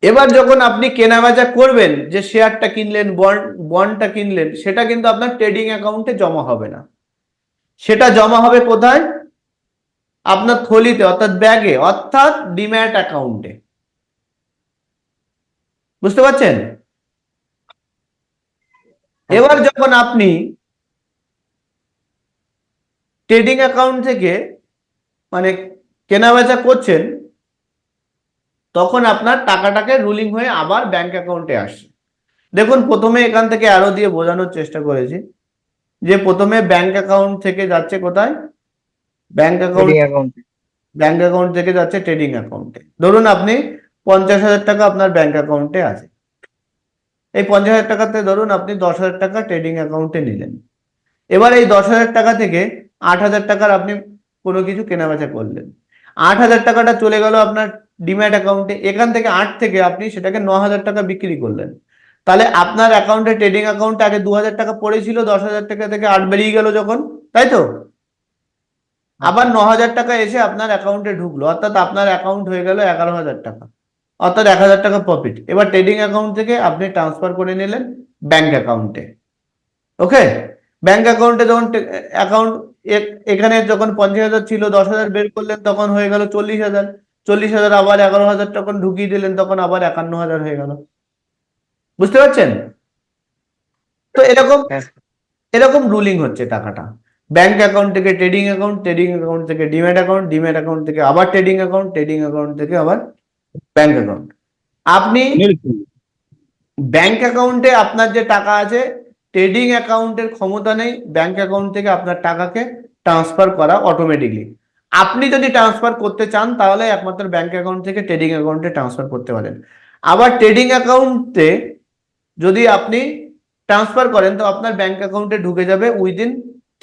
এবার যখন আপনি কেনা বেচা করবেন, যে শেয়ারটা কিনলেন, বন্ডটা কিনলেন, সেটা কিন্তু আপনার ট্রেডিং অ্যাকাউন্টে জমা হবে না, সেটা জমা হবে কোথায়? আপনার থলিতে, অর্থাৎ ব্যাগে, অর্থাৎ ডিম্যাট অ্যাকাউন্টে। বুঝতে পারছেন? এবার যখন আপনি ট্রেডিং অ্যাকাউন্ট থেকে মানে কেনা বেচা করছেন, তখন আপনার টাকাটাকে রুলিং হয়ে আবার ব্যাংক অ্যাকাউন্টে আসছে। দেখুন, প্রথমে এখান থেকে অ্যারো দিয়ে বোঝানোর চেষ্টা করেছি যে প্রথমে ব্যাংক অ্যাকাউন্ট থেকে যাচ্ছে কোথায়? ব্যাংক অ্যাকাউন্ট থেকে যাচ্ছে ট্রেডিং অ্যাকাউন্টে। ধরুন আপনি 50,000 টাকা আপনার ব্যাংক অ্যাকাউন্টে আছে। এই 50,000 টাকাতে ধরুন আপনি 10,000 টাকা ট্রেডিং অ্যাকাউন্টে নিলেন। এবার এই 10,000 টাকা থেকে 8,000 টাকার আপনি কোনো কিছু কেনাবেচা করলেন। 8,000 টাকাটা চলে গেল আপনার ডিম্যাট অ্যাকাউন্টে। এখান থেকে 8 থেকে আপনি সেটাকে 9,000 টাকা বিক্রি করলেন। তাহলে আপনার অ্যাকাউন্টে, ট্রেডিং অ্যাকাউন্টে আগে 2,000 টাকা পড়েছিল, 10,000 টাকা থেকে 8 বেরিয়ে গেল যখন, তাই তো? আবার 9,000 টাকা এসে আপনার অ্যাকাউন্টে ঢুকলো, অর্থাৎ আপনার অ্যাকাউন্ট হয়ে গেল 11,000 টাকা, অর্থাৎ 1,000 টাকা প্রফিট। এবার ট্রেডিং অ্যাকাউন্ট থেকে আপনি ট্রান্সফার করে নিলেন ব্যাংক অ্যাকাউন্টে। ওকে, ব্যাংক অ্যাকাউন্টে যখন অ্যাকাউন্ট এখানে যখন 50,000 ছিল, 10,000 বের করলেন, তখন হয়ে গেল 40,000। 40,000 আবার 11,000 তখন ঢুকিয়ে দিলেন, তখন আবার 51,000 হয়ে গেল। বুঝতে পারছেন? তো এরকম রুলিং হচ্ছে টাকাটা। ব্যাংক অ্যাকাউন্ট থেকে ট্রেডিং অ্যাকাউন্ট, ট্রেডিং অ্যাকাউন্ট থেকে ডিম্যাট অ্যাকাউন্ট, ডিম্যাট অ্যাকাউন্ট থেকে আবার ট্রেডিং অ্যাকাউন্ট, ট্রেডিং অ্যাকাউন্ট থেকে আবার ব্যাংক অ্যাকাউন্ট। আপনি ব্যাংক অ্যাকাউন্টে আপনার যে টাকা আছে, ট্রেডিং অ্যাকাউন্টের ক্ষমতা নেই ব্যাংক অ্যাকাউন্ট থেকে আপনার টাকাকে ট্রান্সফার করা অটোমেটিকলি। আপনি যদি ট্রান্সফার করতে চান তাহলে একমাত্র ব্যাংক অ্যাকাউন্ট থেকে ট্রেডিং অ্যাকাউন্টে ট্রান্সফার করতে পারেন। আবার ট্রেডিং অ্যাকাউন্টে যদি আপনি ট্রান্সফার করেন তো আপনার ব্যাংক অ্যাকাউন্টে ঢুকে যাবে উইদিন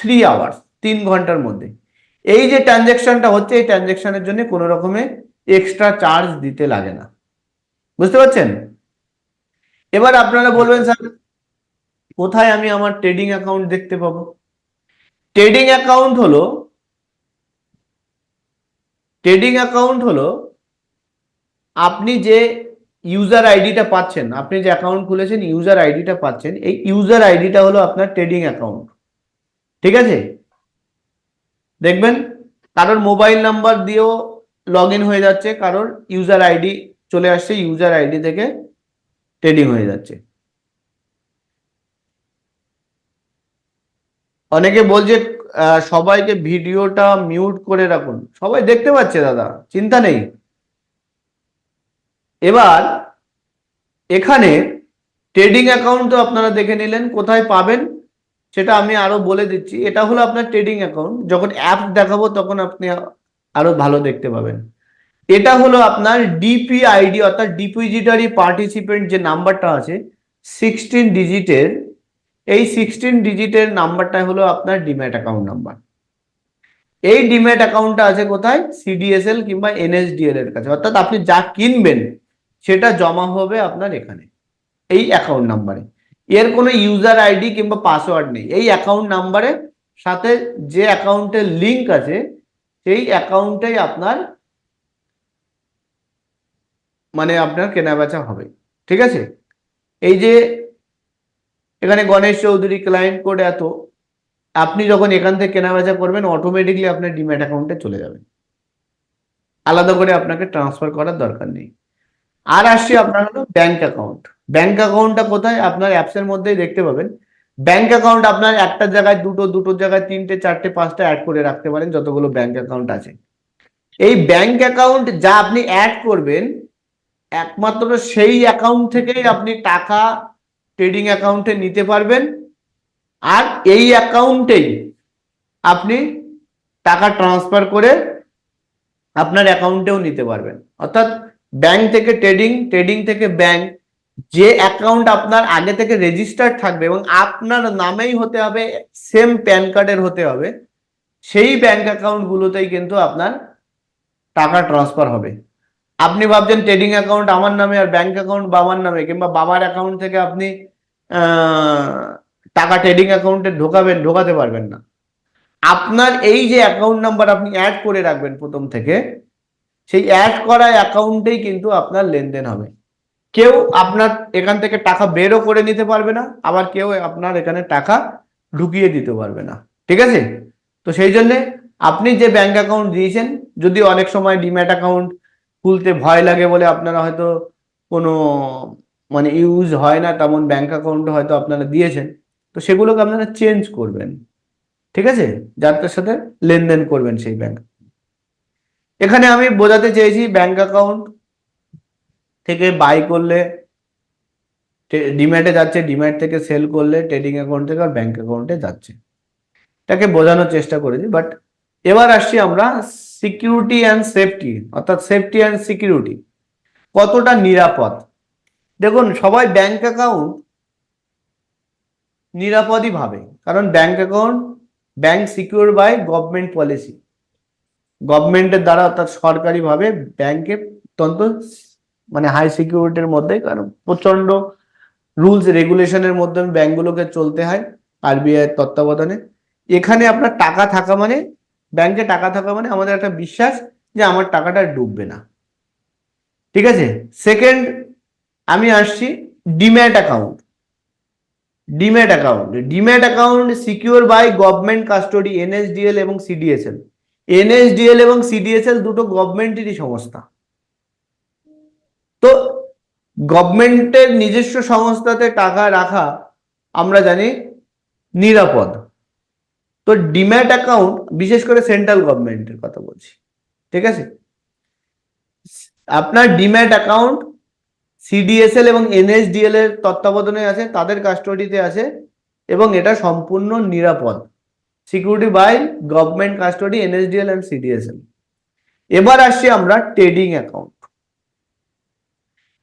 3 আওয়ার্স, 3 ঘন্টার মধ্যে। এই যে ট্রানজ্যাকশনটা হচ্ছে, এই ট্রানজ্যাকশনের জন্য কোনো রকমের এক্সট্রা চার্জ দিতে লাগে না। বুঝতে পারছেন? এবার আপনারা বলবেন, স্যার কোথায় আমি আমার ট্রেডিং অ্যাকাউন্ট দেখতে পাবো? ট্রেডিং অ্যাকাউন্ট হলো আপনি যে ইউজার আইডিটা পাচ্ছেন, আপনি যে অ্যাকাউন্ট খুলেছেন, ইউজার আইডিটা পাচ্ছেন, এই ইউজার আইডিটা হলো আপনার ট্রেডিং অ্যাকাউন্ট। ঠিক আছে? দেখবেন কারোর মোবাইল নাম্বার দিয়েও লগ ইন হয়ে যাচ্ছে, কারোর ইউজার আইডি চলে আসছে, ইউজার আইডি থেকে ট্রেডিং হয়ে যাচ্ছে। অনেকে বলছে সবাইকে ভিডিওটা মিউট করে রাখুন। সবাই দেখতে পাচ্ছে দাদা, চিন্তা নেই। এবার এখানে ট্রেডিং অ্যাকাউন্ট তো আপনারা দেখে নিলেন, কোথায় পাবেন সেটা আমি আরো বলে দিচ্ছি। এটা হলো আপনার ট্রেডিং অ্যাকাউন্ট। যখন অ্যাপ দেখাবো তখন আপনি আরো ভালো দেখতে পাবেন। এটা হলো আপনার ডিপিআইডি, অর্থাৎ ডিপোজিটারি পার্টিসিপেন্ট যে নাম্বারটা আছে 16 ডিজিটের, এই 16 ডিজিটের নাম্বারটা হলো আপনার ডিম্যাট অ্যাকাউন্ট নাম্বার। এই ডিম্যাট অ্যাকাউন্টটা আছে কোথায়? সিডিএসএল কিংবা এনএসডিএল এর কাছে। অর্থাৎ আপনি যা কিনবেন সেটা জমা হবে আপনার এখানে, এই অ্যাকাউন্ট নাম্বারে। এর কোনো ইউজার আইডি কিংবা পাসওয়ার্ড নেই। এই অ্যাকাউন্ট নাম্বারের সাথে যে অ্যাকাউন্টের লিঙ্ক আছে সেই অ্যাকাউন্টেই আপনার আপনার কেনাবেচা হবে। ঠিক আছে? এই যে এখানে গণেশ চৌধুরী ক্লায়েন্ট কোড এত, আপনি যখন এখান থেকে কেনাবেচা করবেন অটোমেটিকলি আপনার ডিম্যাট অ্যাকাউন্টে চলে যাবে, আলাদা করে আপনাকে ট্রান্সফার করার দরকার নেই। আর আসছে আপনার হলো ব্যাংক অ্যাকাউন্ট। ব্যাংক অ্যাকাউন্টটা কোথায়? আপনার অ্যাপসের মধ্যেই দেখতে পাবেন। ব্যাংক অ্যাকাউন্ট আপনার একটা জায়গায় দুটোর জায়গায় 3টে 4টে 5টা অ্যাড করে রাখতে পারেন, যতগুলো ব্যাংক অ্যাকাউন্ট আছে। এই ব্যাংক অ্যাকাউন্ট যা আপনি অ্যাড করবেন একমাত্র সেই অ্যাকাউন্ট থেকেই আপনি টাকা ট্রেডিং অ্যাকাউন্টে নিতে পারবেন, আর এই অ্যাকাউন্টেই আপনি টাকা ট্রান্সফার করে আপনার অ্যাকাউন্টেও নিতে পারবেন। অর্থাৎ ব্যাংক থেকে ট্রেডিং, ট্রেডিং থেকে ব্যাংক, যে অ্যাকাউন্ট আপনার আগে থেকে রেজিস্টার্ড থাকবে এবং আপনার নামেই হতে হবে, সেম প্যান কার্ডের হতে হবে, সেই ব্যাংক অ্যাকাউন্ট গুলোতেই কিন্তু আপনার টাকা ট্রান্সফার হবে। আপনি ভাবছেন ট্রেডিং অ্যাকাউন্ট আমার নামে আর ব্যাংক অ্যাকাউন্ট বাবার নামে, কিংবা বাবার অ্যাকাউন্ট থেকে আপনি টাকা ট্রেডিং অ্যাকাউন্টে ঢোকাতে পারবেন না। আপনার এই যে অ্যাকাউন্ট নাম্বার আপনি অ্যাড করে রাখবেন প্রথম থেকে, সেই অ্যাড করা অ্যাকাউন্টেই কিন্তু আপনার লেনদেন হবে। কেউ আপনার এখান থেকে টাকা বেরও করে নিতে পারবে না, আবার কেউ আপনার এখানে টাকা ঢুকিয়ে দিতে পারবে না, ঠিক আছে? তো সেই জন্য আপনি যে ব্যাংক অ্যাকাউন্ট দিয়েছেন, যদি অনেক সময় ডিম্যাট অ্যাকাউন্ট খুলতে ভয় লাগে বলে আপনারা হয়তো কোনো মানে ইউজ হয় না তেমন ব্যাংক অ্যাকাউন্ট হয়তো আপনারা দিয়েছেন, তো সেগুলোকে আপনারা চেঞ্জ করবেন, ঠিক আছে? যার সাথে লেনদেন করবেন সেই ব্যাংক। এখানে আমি বোঝাতে চেয়েছি ব্যাংক অ্যাকাউন্ট থেকে বাই করলে ডিম্যাটে যাচ্ছে, ডিম্যাট থেকে সেল করলে ট্রেডিং অ্যাকাউন্ট থেকে আর ব্যাংক অ্যাকাউন্টে যাচ্ছে, এটাকে বোঝানোর চেষ্টা করেছি। বাট এবার আসছি আমরা সিকিউরিটি অ্যান্ড সেফটি, অর্থাৎ সেফটি অ্যান্ড সিকিউরিটি কতটা নিরাপদ। দেখুন, সবাই ব্যাংক অ্যাকাউন্ট নিরাপদই ভাবে, কারণ bank account bank secure by government policy, গভর্নমেন্টের দ্বারা অর্থাৎ সরকারিভাবে ব্যাংকে অত্যন্ত মানে হাই সিকিউরিটির মধ্যে, কারণ প্রচন্ড রুলস রেগুলেশনের মধ্যে ব্যাংকগুলোকে চলতে হয় আরবিআই তত্ত্বাবধানে। এখানে আপনার টাকা থাকা মানে, ব্যাংকে টাকা থাকা মানে আমাদের একটা বিশ্বাস যে আমার টাকাটা ডুববে না, ঠিক আছে? সেকেন্ড আমি আসছি demat account. Demat account, demat account secure by government custody, NSDL এবং সিডিএসএল। এনএসডিএল এবং সিডিএসএল দুটো গভর্নমেন্টেরই সংস্থা। তো গভর্নমেন্টের নিজস্ব সংস্থাতে টাকা রাখা আমরা জানি নিরাপদ। তো ডিম্যাট অ্যাকাউন্ট, বিশেষ করে সেন্ট্রাল গভর্নমেন্টের কথা বলছি, ঠিক আছে? আপনার ডিম্যাট অ্যাকাউন্ট সিডিএসএল এবং এনএসডিএল এর তত্ত্বাবধানে আছে, তাদের কাস্টডিতে আছে, এবং এটা সম্পূর্ণ নিরাপদ, security by government custody, NSDL and CDSL. এবার আসছি আমরা trading account.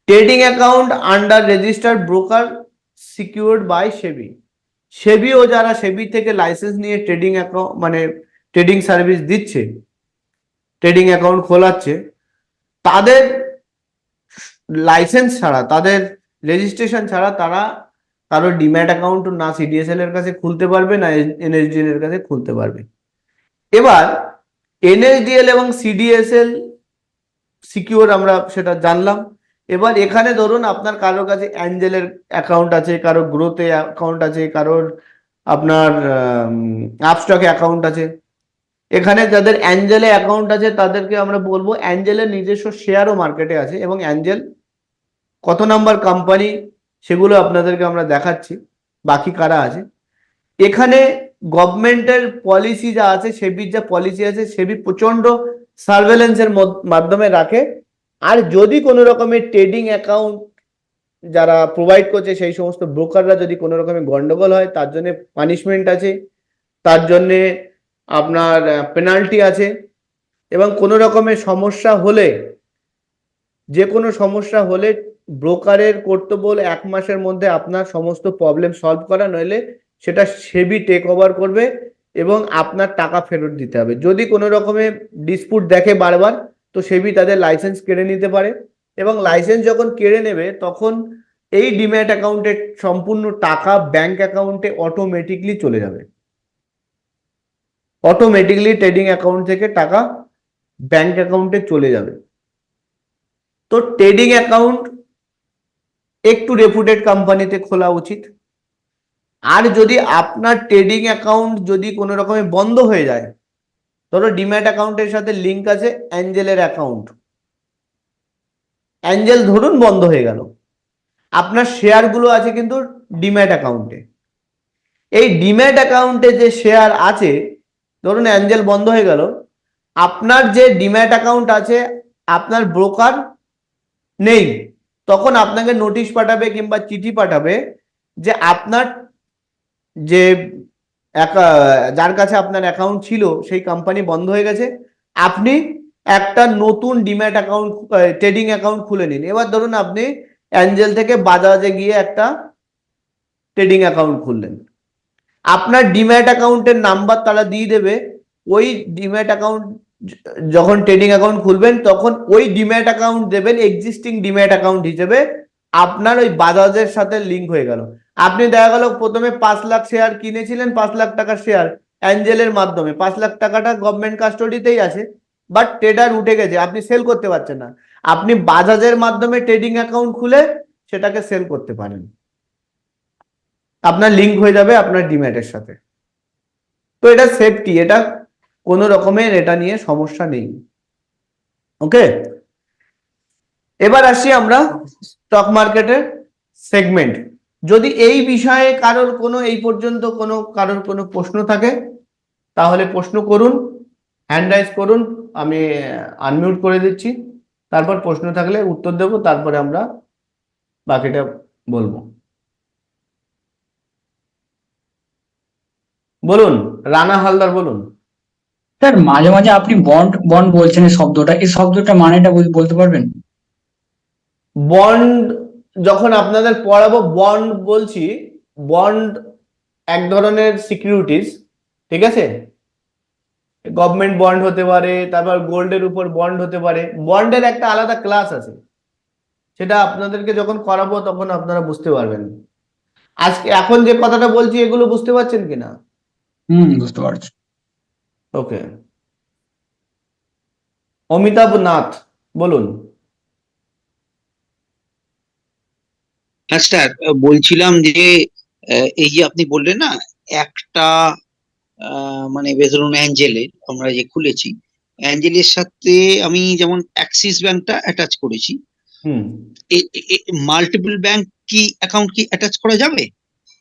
Trading account under registered broker secured by SEBI. সেবিও যারা সেবি থেকে লাইসেন্স নিয়ে ট্রেডিং অ্যাকাউন্ট মানে ট্রেডিং সার্ভিস দিচ্ছে, ট্রেডিং অ্যাকাউন্ট খোলাচ্ছে, তাদের লাইসেন্স ছাড়া, তাদের রেজিস্ট্রেশন ছাড়া তারা কারো ডিম্যাট অ্যাকাউন্ট না সিডিএসএল এর কাছে খুলতে পারবে না এনএসডিএল এর কাছে খুলতে পারবে। এবার এনএসডিএল এবং সিডিএসএল সিকিউর আমরা সেটা জানলাম। এবার এখানে ধরুন আপনার কারোর কাছে অ্যাঞ্জেলের অ্যাকাউন্ট আছে, কারো গ্রোথে অ্যাকাউন্ট আছে, কারোর আপনার আপস্টকে অ্যাকাউন্ট আছে। এখানে যাদের অ্যাঞ্জেলে অ্যাকাউন্ট আছে তাদেরকে আমরা বলবো অ্যাঞ্জেলের নিজস্ব শেয়ারও মার্কেটে আছে, এবং অ্যাঞ্জেল কত নাম্বার কোম্পানি সেগুলো আপনাদেরকে আমরা দেখাচ্ছি, বাকি কারা আছে। এখানে গভর্নমেন্টের পলিসি যা আছে, সেবির যা পলিসি আছে, সেবি প্রচন্ড সার্ভেলেন্সের মাধ্যমে রাখে। আর যদি কোনো রকমের ট্রেডিং অ্যাকাউন্ট যারা প্রোভাইড করছে সেই সমস্ত ব্রোকাররা যদি কোনো রকমের গন্ডগোল হয়, তার জন্য পানিশমেন্ট আছে, তার জন্যে আপনার পেনাল্টি আছে, এবং কোনো রকমের সমস্যা হলে, যে কোনো সমস্যা হলে ব্রোকারের কর্তব্য হলো 1 মাসের মধ্যে আপনার সমস্ত প্রবলেম সলভ করা, নইলে সেটা সেবি টেক ওভার করবে এবং আপনার টাকা ফেরত দিতে হবে। যদি কোনো রকমের ডিসপুট দেখে বারবার, তো সেবি তাদের লাইসেন্স কেড়ে নিতে পারে, এবং লাইসেন্স যখন কেড়ে নেবে তখন এই ডিম্যাট অ্যাকাউন্টের সম্পূর্ণ টাকা ব্যাংক অ্যাকাউন্টে অটোমেটিকলি চলে যাবে। অটোমেটিকলি ট্রেডিং অ্যাকাউন্ট থেকে টাকা ব্যাংক অ্যাকাউন্টে চলে যাবে। তো ট্রেডিং অ্যাকাউন্ট একটু রেপুটেড কোম্পানিতে খোলা উচিত। আর যদি আপনার ট্রেডিং অ্যাকাউন্ট যদি কোনো রকমে বন্ধ হয়ে যায়, ধরো ডিম্যাট অ্যাকাউন্টের সাথে লিঙ্ক আছে অ্যাঞ্জেলের অ্যাকাউন্ট, অ্যাঞ্জেল ধরুন বন্ধ হয়ে গেল, আপনার শেয়ারগুলো আছে কিন্তু ডিম্যাট অ্যাকাউন্টে। এই ডিম্যাট অ্যাকাউন্টে যে শেয়ার আছে, ধরুন অ্যাঞ্জেল বন্ধ হয়ে গেল, আপনার যে ডিম্যাট অ্যাকাউন্ট আছে আপনার ব্রোকার নেই, তখন আপনাকে নোটিশ পাঠাবে কিংবা চিঠি পাঠাবে যে আপনার যে যার কাছে আপনার অ্যাকাউন্ট ছিল সেই কোম্পানি বন্ধ হয়ে গেছে, আপনি একটা নতুন ডিম্যাট অ্যাকাউন্ট ট্রেডিং অ্যাকাউন্ট খুলে নিন। এবার ধরুন আপনি অ্যাঞ্জেল থেকে বাজাজে গিয়ে একটা ট্রেডিং অ্যাকাউন্ট খুললেন, আপনার ডিম্যাট অ্যাকাউন্টের নাম্বার তারা দিয়ে দেবে। ওই ডিম্যাট অ্যাকাউন্ট যখন ট্রেডিং অ্যাকাউন্ট খুলবেন তখন ওই ডিম্যাট অ্যাকাউন্ট দেবেন এক্সিস্টিং ডিম্যাট অ্যাকাউন্ট হিসেবে, আপনার ওই বাজাজের সাথে লিঙ্ক হয়ে গেল। আপনি দেখা গেল প্রথমে 5 লাখ শেয়ার কিনেছিলেন, 5 লাখ টাকার শেয়ার, অ্যাঞ্জেলের মাধ্যমে 5 লাখ টাকাটা গভর্নমেন্ট কাস্টডিতেই আছে, বাট ট্রেডার উঠে গেছে, আপনি সেল করতে পারছেন না, আপনি বাজাজের মাধ্যমে ট্রেডিং অ্যাকাউন্ট খুলে সেটাকে সেল করতে পারেন, আপনার লিঙ্ক হয়ে যাবে আপনার ডিম্যাটের সাথে। তো এটা সেফটি, এটা কোনো রকমের এটা নিয়ে সমস্যা নেই। ওকে, এবার আসি আমরা স্টক মার্কেটের সেগমেন্ট। যদি এই বিষয়ে কারোর কোনো এই পর্যন্ত কারোর কোনো প্রশ্ন থাকে তাহলে প্রশ্ন করুন, হ্যান্ড রাইজ করুন, আমি আনমিউট করে দিচ্ছি, তারপর প্রশ্ন থাকলে উত্তর দেব, তারপরে আমরা বাকিটা বলবো। বলুন, রানা হালদার বলুন। স্যার মাঝে মাঝে আপনি বন্ড বন্ড বলছেন এই শব্দটা মানেটা বলতে পারবেন? বন্ড যখন আপনাদের পড়াবো, বন্ড বলছি, বন্ড এক ধরনের সিকিউরিটিজ, ঠিক আছে? গভর্নমেন্ট বন্ড হতে পারে, তারপর গোল্ডের উপর বন্ড হতে পারে, বন্ডের একটা আলাদা ক্লাস আছে, সেটা আপনাদেরকে যখন করাবো তখন আপনারা বুঝতে পারবেন। আজকে এখন যে কথাটা বলছি এগুলো বুঝতে পারছেন কিনা? বুঝতে পারছি। ওকে, অমিতাভ নাথ বলুন। হ্যাঁ স্যার, বলছিলাম যে এই যে আপনি বললেন না একটা মানে ধরুন অ্যাঞ্জেলের আমরা যে খুলেছি, অ্যাঞ্জেলের সাথে আমি যেমন অ্যাক্সিস ব্যাংকটা অ্যাটাচ করেছি, হুম, মাল্টিপল ব্যাংক কি অ্যাকাউন্ট কি অ্যাটাচ করা যাবে?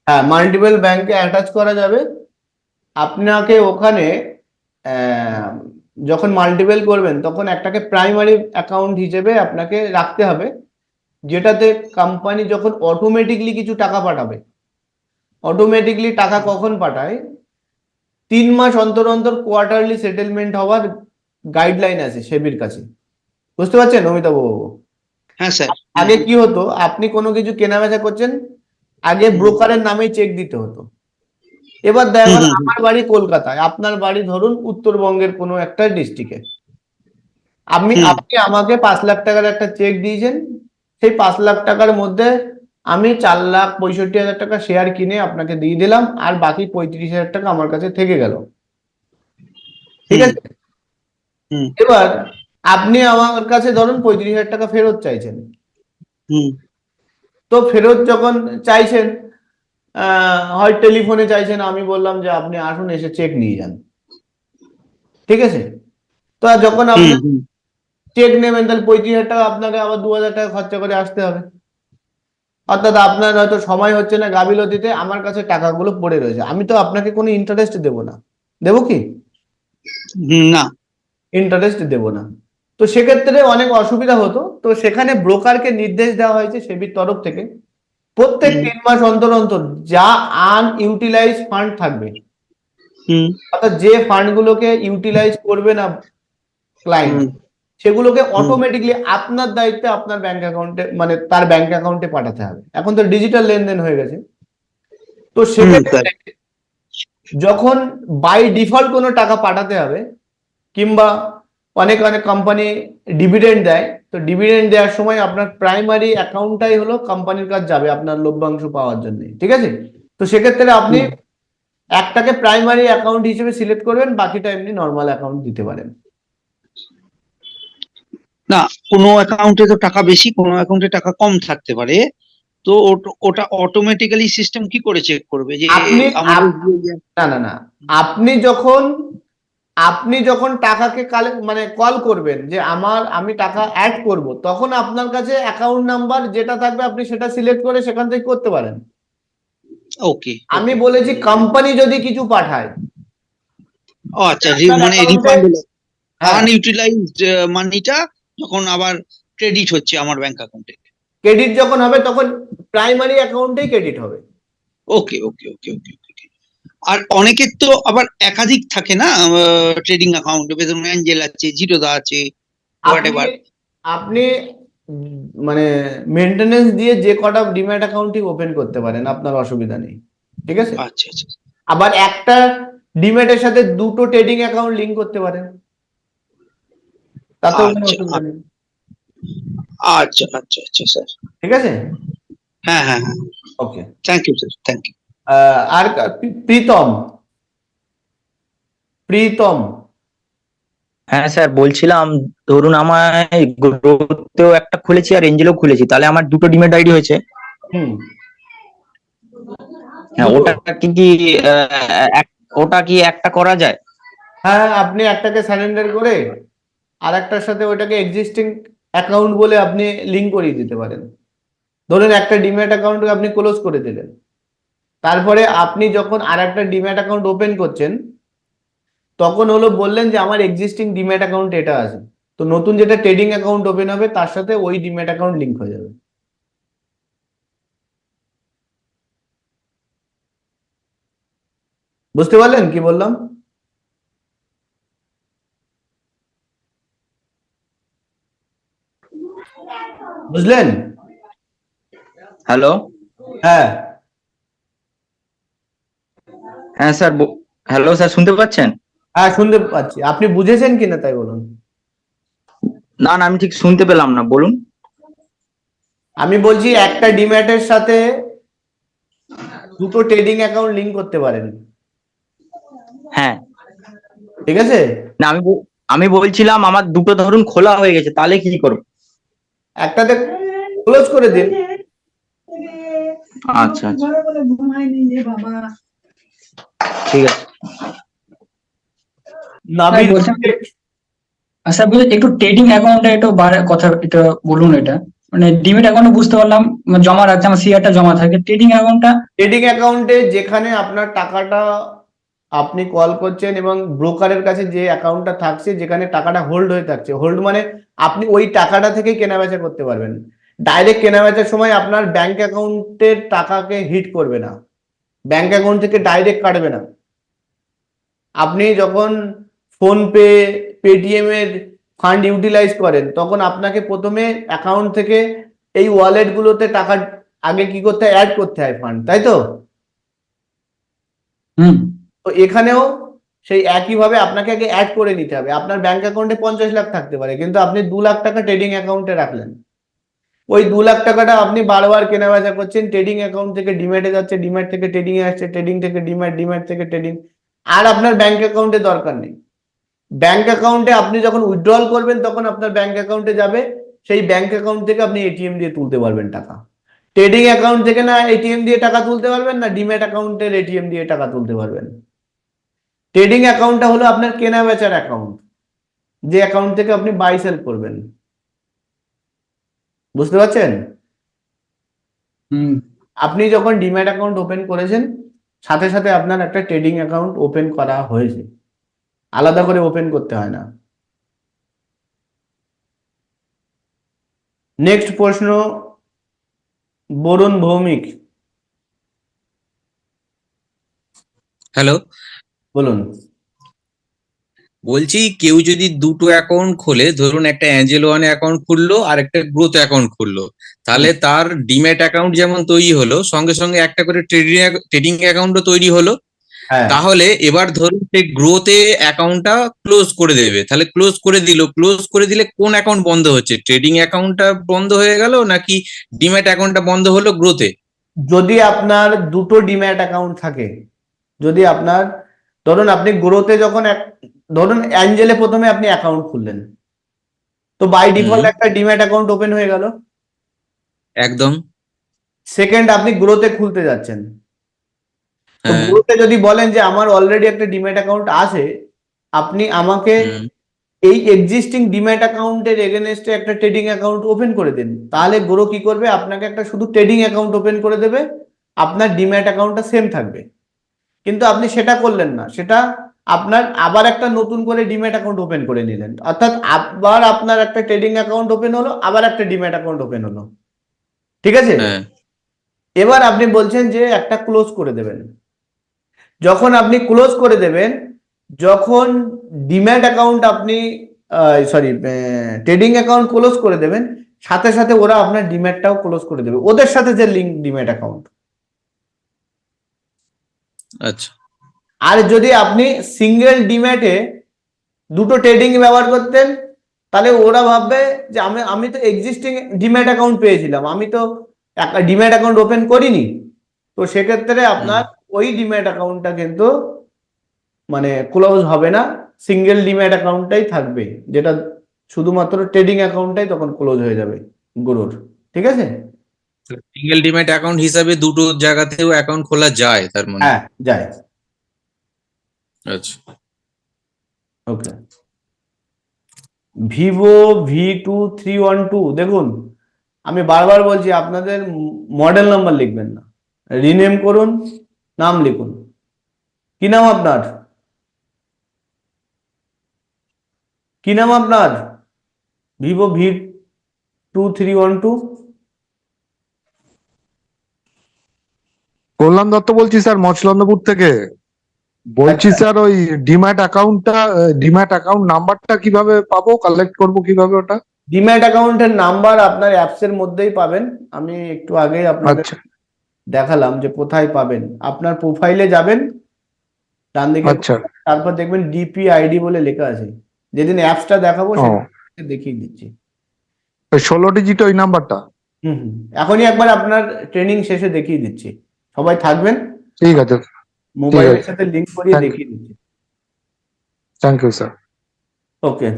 হ্যাঁ, মাল্টিপল ব্যাংকে অ্যাটাচ করা যাবে। আপনাকে ওখানে যখন মাল্টিপল করবেন তখন একটাকে প্রাইমারি অ্যাকাউন্ট হিসেবে আপনাকে রাখতে হবে, যেটাতে কোম্পানি যখন অটোমেটিকলি কিছু টাকা পাঠাবে, অটোমেটিকলি টাকা কখন পাঠায়, 3 মাস অন্তর অন্তর কোয়ার্টারলি সেটেলমেন্ট হওয়ার গাইডলাইন আছে সেবির কাছে। বুঝতে পারছেন অমিতাভ বাবু? হ্যাঁ স্যার। আগে কি হতো, আপনি কোনো কিছু কেনাবেচা করছেন, আগে ব্রোকারের নামে চেক দিতে হতো। এবার দেখা গেল আমার বাড়ি কলকাতায়, আপনার বাড়ি ধরুন উত্তরবঙ্গের কোনো একটা ডিস্ট্রিক্টে, আপনি আমাকে 5 লাখ টাকার একটা চেক দিয়েছেন, সেই 5 লাখ টাকার মধ্যে আমি 4,65,000 টাকা শেয়ার কিনে আপনাকে দিয়ে দিলাম, আর বাকি 35,000 টাকা আমার কাছে থেকে গেল, ঠিক আছে? এবার আপনি আমার কাছে ধরুন 35,000 টাকা ফেরত চাইছেন। তো ফেরত যখন চাইছেন, হয় টেলিফোনে চাইছেন, আমি বললাম যে আপনি আসুন, এসে চেক নিয়ে যান, ঠিক আছে? তো যখন আপনি চেক নেবেন তাহলে 35,000 টাকা আপনাকে আবার 2,000 টাকা খরচা করে আসতে হবে, অর্থাৎ আপনার হয়তো সময় হচ্ছে না, গাফিলতিতে আমার কাছে টাকাগুলো পড়ে রয়েছে, আমি তো আপনাকে কোনো ইন্টারেস্ট দেবো না, দেবো কি? না, ইন্টারেস্ট দেবো না। তো সেক্ষেত্রে অনেক অসুবিধা হতো। তো সেখানে ব্রোকারকে নির্দেশ দেওয়া হয়েছে সেবির তরফ থেকে, প্রত্যেক 3 মাস অন্তর অন্তর যা আনইউটিলাইজ ফান্ড থাকবে, অর্থাৎ যে ফান্ড গুলোকে ইউটিলাইজ করবে না ক্লায়েন্ট, সেগুলোকে অটোমেটিকলি আপনার দায়িত্বে আপনার ব্যাংক অ্যাকাউন্টে, মানে তার ব্যাংক অ্যাকাউন্টে পাঠাতে হবে। এখন তো ডিজিটাল লেনদেন হয়ে গেছে। তো সেক্ষেত্রে যখন বাই ডিফল্ট কোনো টাকা পাঠাতে হবে, কিংবা অনেক অনেক কোম্পানি ডিভিডেন্ড দেয়, তো ডিভিডেন্ড দেওয়ার সময় আপনার প্রাইমারি অ্যাকাউন্টটাই হলো কোম্পানির কাছে যাবে আপনার লভ্যাংশ পাওয়ার জন্য, ঠিক আছে? তো সেক্ষেত্রে আপনি একটাকে প্রাইমারি অ্যাকাউন্ট হিসেবে সিলেক্ট করবেন, বাকিটা এমনি নর্মাল অ্যাকাউন্ট দিতে পারেন। না, কোনো অ্যাকাউন্টে তো টাকা বেশি, কোনো অ্যাকাউন্টে টাকা কম থাকতে পারে, তো ওটা অটোমেটিক্যালি সিস্টেম কি করে চেক করবে যে না না না, আপনি যখন টাকাকে মানে কল করবেন যে আমি টাকা অ্যাড করব, তখন আপনার কাছে অ্যাকাউন্ট নাম্বার যেটা থাকবে আপনি সেটা সিলেক্ট করে সেখান থেকে করতে পারেন। ওকে, আমি বলেছি কোম্পানি যদি কিছু পাঠায়, আচ্ছা, মানে রিফান্ড আনইউটিলাইজড মানিটা যখন আবার ক্রেডিট হচ্ছে আমার ব্যাংক অ্যাকাউন্টে, ক্রেডিট যখন হবে তখন প্রাইমারি অ্যাকাউন্টেই ক্রেডিট হবে। ওকে ওকে ওকে ওকে ওকে। আর অনেকের তো আবার একাধিক থাকে না ট্রেডিং অ্যাকাউন্ট, ধরুন অ্যাঞ্জেল আছে, জিরোদা আছে, আপনি মানে মেইনটেনেন্স দিয়ে যে কটা ডিম্যাট অ্যাকাউন্টই ওপেন করতে পারেন, আপনার অসুবিধা নেই, ঠিক আছে? আচ্ছা আচ্ছা। আবার একটা ডিম্যাটের সাথে দুটো ট্রেডিং অ্যাকাউন্ট লিংক করতে পারেন, তাতেও কোনো অসুবিধা নেই। আচ্ছা আচ্ছা আচ্ছা স্যার, ঠিক আছে? হ্যাঁ হ্যাঁ হ্যাঁ, okay, thank you sir, thank you. আর প্রীতম, প্রীতম। হ্যাঁ স্যার, বলছিলাম ধরুন আমার গ্রোথেও একটা খুলেছি আর এঞ্জেলও খুলেছি, তাহলে আমার দুটো ডিমেট আইডি হয়েছে। হুম, হ্যাঁ, দুটো। ওটা কি একটা করা যায়? হ্যাঁ, আপনি একটাকে সারেন্ডার করে আর একটার সাথে ওইটাকে এক্সিস্টিং অ্যাকাউন্ট বলে আপনি লিঙ্ক করিয়ে দিতে পারেন। ধরুন একটা ডিম্যাট অ্যাকাউন্টকে আপনি ক্লোজ করে দিলেন, তারপরে আপনি যখন আর একটা ডিম্যাট অ্যাকাউন্ট ওপেন করছেন তখন হলো বললেন যে আমার এক্সিস্টিং ডিম্যাট অ্যাকাউন্ট এটা আছে, তো নতুন যেটা ট্রেডিং অ্যাকাউন্ট ওপেন হবে তার সাথে ওই ডিম্যাট অ্যাকাউন্ট লিঙ্ক হয়ে যাবে। বুঝতে পারলেন কি বললাম? বুঝলেন? হ্যালো। হ্যাঁ, হ্যাঁ স্যার, হ্যালো স্যার, শুনতে পাচ্ছেন? হ্যাঁ শুনতে পাচ্ছি। আপনি বুঝেছেন কিনা তাই বলুন। না না, আমি ঠিক শুনতে পেলাম না, বলুন। আমি বলছি একটা ডিম্যাটের সাথে দুটো ট্রেডিং অ্যাকাউন্ট লিংক করতে পারেন, হ্যাঁ। ঠিক আছে? না, আমি বলছিলাম আমার দুটো ধরুন খোলা হয়ে গেছে, তাহলে কি করব? একটাতে ক্লোজ করে দিন। আচ্ছা আচ্ছা, ঠিক আছে। নাবিল, বলছেন স্যার, বলছি একটু ট্রেডিং অ্যাকাউন্টে একটু কথা এটা বলুন। এটা মানে ডিমেট অ্যাকাউন্টে বুঝতে পারলাম জমা রাখছে, আমার শেয়ারটা জমা থাকে। ট্রেডিং অ্যাকাউন্টটা ট্রেডিং অ্যাকাউন্টে যেখানে আপনার টাকাটা আপনি কল করছেন এবং ব্রোকারের কাছে যে অ্যাকাউন্টটা থাকছে, যেখানে টাকাটা হোল্ড হয়ে থাকছে, হোল্ড মানে আপনি ওই টাকাটা থেকেই কেনাবেচা করতে পারবেন। ডাইরেক্ট কেনাবেচার সময় আপনার ব্যাংক অ্যাকাউন্টের টাকাকে হিট করবে না, ব্যাংক অ্যাকাউন্ট থেকে ডাইরেক্ট কাটবে না। আপনি যখন ফোনপে, পেটিএম এর ফান্ড ইউটিলাইজ করেন তখন আপনাকে প্রথমে অ্যাকাউন্ট থেকে এই ওয়ালেটগুলোতে টাকা আগে কি করতে হয়, অ্যাড করতে হয় ফান্ড, তাই তো? হুম তো এখানেও সেই একইভাবে আপনাকে আগে অ্যাড করে নিতে হবে। আপনার ব্যাংক অ্যাকাউন্টে 50 লাখ থাকতে পারে, কিন্তু আপনি 2 লাখ টাকা ট্রেডিং অ্যাকাউন্টে রাখলেন। ওই 2 লাখ টাকাটা আপনি বারবার কেনাবেচা করছেন, ট্রেডিং অ্যাকাউন্ট থেকে ডিম্যাটে যাচ্ছে, ডিম্যাট থেকে ট্রেডিং এ আসছে, ট্রেডিং থেকে ডিম্যাট, ডিম্যাট থেকে ট্রেডিং। আর আপনার ব্যাংক অ্যাকাউন্টে দরকার নেই। ব্যাংক অ্যাকাউন্টে আপনি যখন উইথড্রল করবেন তখন আপনার ব্যাংক অ্যাকাউন্টে যাবে, সেই ব্যাংক অ্যাকাউন্ট থেকে আপনি এটিএম দিয়ে তুলতে পারবেন টাকা। ট্রেডিং অ্যাকাউন্ট থেকে না এটিএম দিয়ে টাকা তুলতে পারবেন, না ডিম্যাট অ্যাকাউন্টের এটিএম দিয়ে টাকা তুলতে পারবেন। ট্রেডিং অ্যাকাউন্টটা হলো আপনার কেনা বেচার অ্যাকাউন্ট, যে অ্যাকাউন্ট থেকে আপনি বাই সেল করবেন। বুঝতে পারছেন? হুম আপনি যখন ডিম্যাট অ্যাকাউন্ট ওপেন করেছেন সাথে সাথে আপনার একটা ট্রেডিং অ্যাকাউন্ট ওপেন করা হয়েছে, আলাদা করে ওপেন করতে হয় না। নেক্সট প্রশ্ন, বরুণ ভৌমিক, হ্যালো, বলুন। বলছি কেউ যদি দুটো অ্যাকাউন্ট খোলে, ধরুন একটা অ্যাঞ্জেল ওয়ান অ্যাকাউন্ট খুললো আর একটা গ্রোথ অ্যাকাউন্ট খুললো, তাহলে তার ডিম্যাট অ্যাকাউন্ট যেমন তৈরি হলো, সঙ্গে সঙ্গে একটা করে ট্রেডিং অ্যাকাউন্টও তৈরি হলো। হ্যাঁ, তাহলে এবার ধরুন সেই গ্রোথে অ্যাকাউন্টটা ক্লোজ করে দেবে, তাহলে ক্লোজ করে দিল, ক্লোজ করে দিলে কোন অ্যাকাউন্ট বন্ধ হচ্ছে? ট্রেডিং অ্যাকাউন্টটা বন্ধ হয়ে গেল নাকি ডিম্যাট অ্যাকাউন্টটা বন্ধ হলো গ্রোথে? যদি আপনার দুটো ডিম্যাট অ্যাকাউন্ট থাকে, যদি আপনার ধরুন আপনি গ্রোথে যখন ধরুন অ্যাঞ্জেলে প্রথমে আপনি অ্যাকাউন্ট খুললেন, তো বাই ডিফল্ট একটা ডিম্যাট অ্যাকাউন্ট ওপেন হয়ে গেল। একদম। সেকেন্ড আপনি গ্রোথে খুলতে যাচ্ছেন, তো হ্যাঁ। গ্রোথে যদি বলেন যে আমার অলরেডি একটা ডিম্যাট অ্যাকাউন্ট আছে, আপনি আমাকে হুম। এই এক্সিস্টিং ডিম্যাট অ্যাকাউন্টের এগেনস্টে একটা ট্রেডিং অ্যাকাউন্ট ওপেন করে দিন, তাহলে গ্রো কি করবে, আপনাকে একটা শুধু ট্রেডিং অ্যাকাউন্ট ওপেন করে দেবে, আপনার ডিম্যাট অ্যাকাউন্টটা সেম থাকবে। কিন্তু আপনি সেটা করলেন না, সেটা আপনার আবার একটা নতুন করে ডিম্যাট অ্যাকাউন্ট ওপেন করে নিলেন, অর্থাৎ আবার আপনার একটা ট্রেডিং অ্যাকাউন্ট ওপেন হলো, আবার একটা ডিম্যাট অ্যাকাউন্ট ওপেন হলো, ঠিক আছে? হ্যাঁ। এবার আপনি বলছেন যে একটা ক্লোজ করে দেবেন। যখন আপনি ক্লোজ করে দেবেন, যখন ডিম্যাট অ্যাকাউন্ট আপনি ট্রেডিং অ্যাকাউন্ট ক্লোজ করে দেবেন, সাথে সাথে ওরা আপনার ডিম্যাটটাও ক্লোজ করে দেবে, ওদের সাথে যে লিঙ্ক ডিম্যাট অ্যাকাউন্ট। আচ্ছা। আর যদি আপনি সিঙ্গেল ডিম্যাটে দুটো ট্রেডিং ব্যবহার করতেন, তাহলে ওরা ভাববে যে আমি তো এক্সিস্টিং ডিম্যাট অ্যাকাউন্ট পেয়েছিলাম, আমি তো একটা ডিম্যাট অ্যাকাউন্ট ওপেন করিনি। তো সেক্ষেত্রে আপনার ওই ডিম্যাট অ্যাকাউন্টটা কিন্তু মানে ক্লোজ হবে না, সিঙ্গেল ডিম্যাট অ্যাকাউন্টটাই থাকবে, যেটা শুধুমাত্র ট্রেডিং অ্যাকাউন্টটাই তখন ক্লোজ হয়ে যাবে গুরুর। ঠিক আছে? সিঙ্গেল ডিম্যাট অ্যাকাউন্ট হিসাবে দুটো জায়গাতেও অ্যাকাউন্ট খোলা যায় তার মানে। হ্যাঁ, যায়। আচ্ছা। ওকে। ভিভো V2312, দেখুন আমি বারবার বলছি আপনাদের মডেল নাম্বার লিখবেন না, রিনেম করুন, নাম লিখুন। কি নাম আপনার? কি নাম আপনার? Vivo V2312। কল্যাণ দত্ত বলছি স্যার, মচলন্দপুর থেকে। বলছি আচ্ছা, স্যার, ওই ডিম্যাট অ্যাকাউন্ট নাম্বারটা কিভাবে পাবো, কালেক্ট করবো কিভাবে ওটা? ডিম্যাট অ্যাকাউন্টের নাম্বার আপনার অ্যাপসের মধ্যেই পাবেন। আমি একটু আগেই আপনাদের আচ্ছা দেখালাম যে কোথায় পাবেন। আপনার প্রোফাইলে যাবেন, ডান দিকে আচ্ছা। তারপর দেখবেন DPID বলে লেখা আছে। যেদিন অ্যাপসটা দেখাবো ও, সেটা দেখিয়ে দিচ্ছি। ওই 16 ডিজিট ওই নাম্বারটা? হুম হুম, এখনই একবার আপনার ট্রেনিং শেষে দেখিয়ে দিচ্ছি। সবাই থাকবেন, ঠিক আছে, মোবাইলের সাথে লিংক করিয়ে Thank you. দেখিয়ে দিচ্ছি। Thank you sir. ওকে,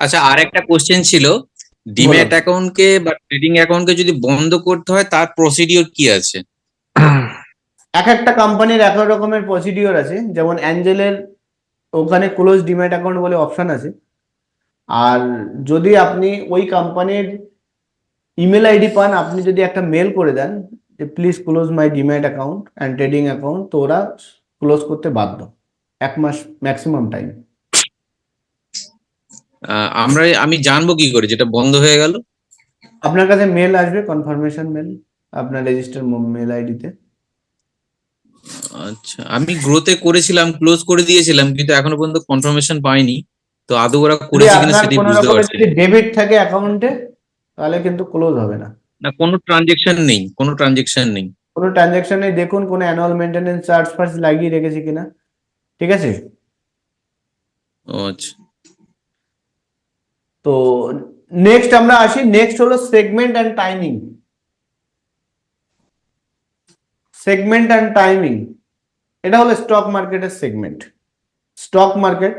আচ্ছা, আর একটা কোশ্চেন ছিল, ডিম্যাট অ্যাকাউন্টকে বা ট্রেডিং অ্যাকাউন্টকে যদি বন্ধ করতে হয় তার প্রসিডিওর কি আছে? এক একটা কোম্পানির এক এক রকমের প্রসিডিওর আছে। যেমন অ্যাঞ্জেলের ওখানে ক্লোজ ডিম্যাট অ্যাকাউন্ট বলে অপশন আছে। আর যদি আপনি ওই কোম্পানির ইমেল আইডি পান, আপনি যদি একটা মেল করে দেন যে please close my demat account and trading account, তো ওরা ক্লোজ করতে বাধ্য, 1 মাস ম্যাক্সিমাম টাইম। আমি জানবো কি করে যেটা বন্ধ হয়ে গেল? আপনার কাছে মেল আসবে, কনফার্মেশন মেল, আপনার রেজিস্টার মেল আইডিতে। আচ্ছা, আমি গ্রোতে করেছিলাম, ক্লোজ করে দিয়েছিলাম, কিন্তু এখনো পর্যন্ত কনফার্মেশন পাইনি। তো আদৌ ওরা যদি করেছে কিনা আপনার সেটাই কোনো বুঝতে রকমের পারছি যদি ডেবিট থাকে অ্যাকাউন্টে, তাহলে কিন্তু ক্লোজ হবে না। না। কোনো ট্রানজেকশন নেই, কোনো ট্রানজেকশন নেই। কোনো ট্রানজাকশনে দেখুন কোনো অ্যানুয়াল মেনটেনেন্স চার্জ ফার্জ লাগিয়ে রেখেছে কিনা। ঠিক আছে? ও আচ্ছা। তো নেক্সট আমরা আসি, নেক্সট হলো segment and timing. Segment and timing, এটা হলো স্টক মার্কেটের সেগমেন্ট। স্টক মার্কেট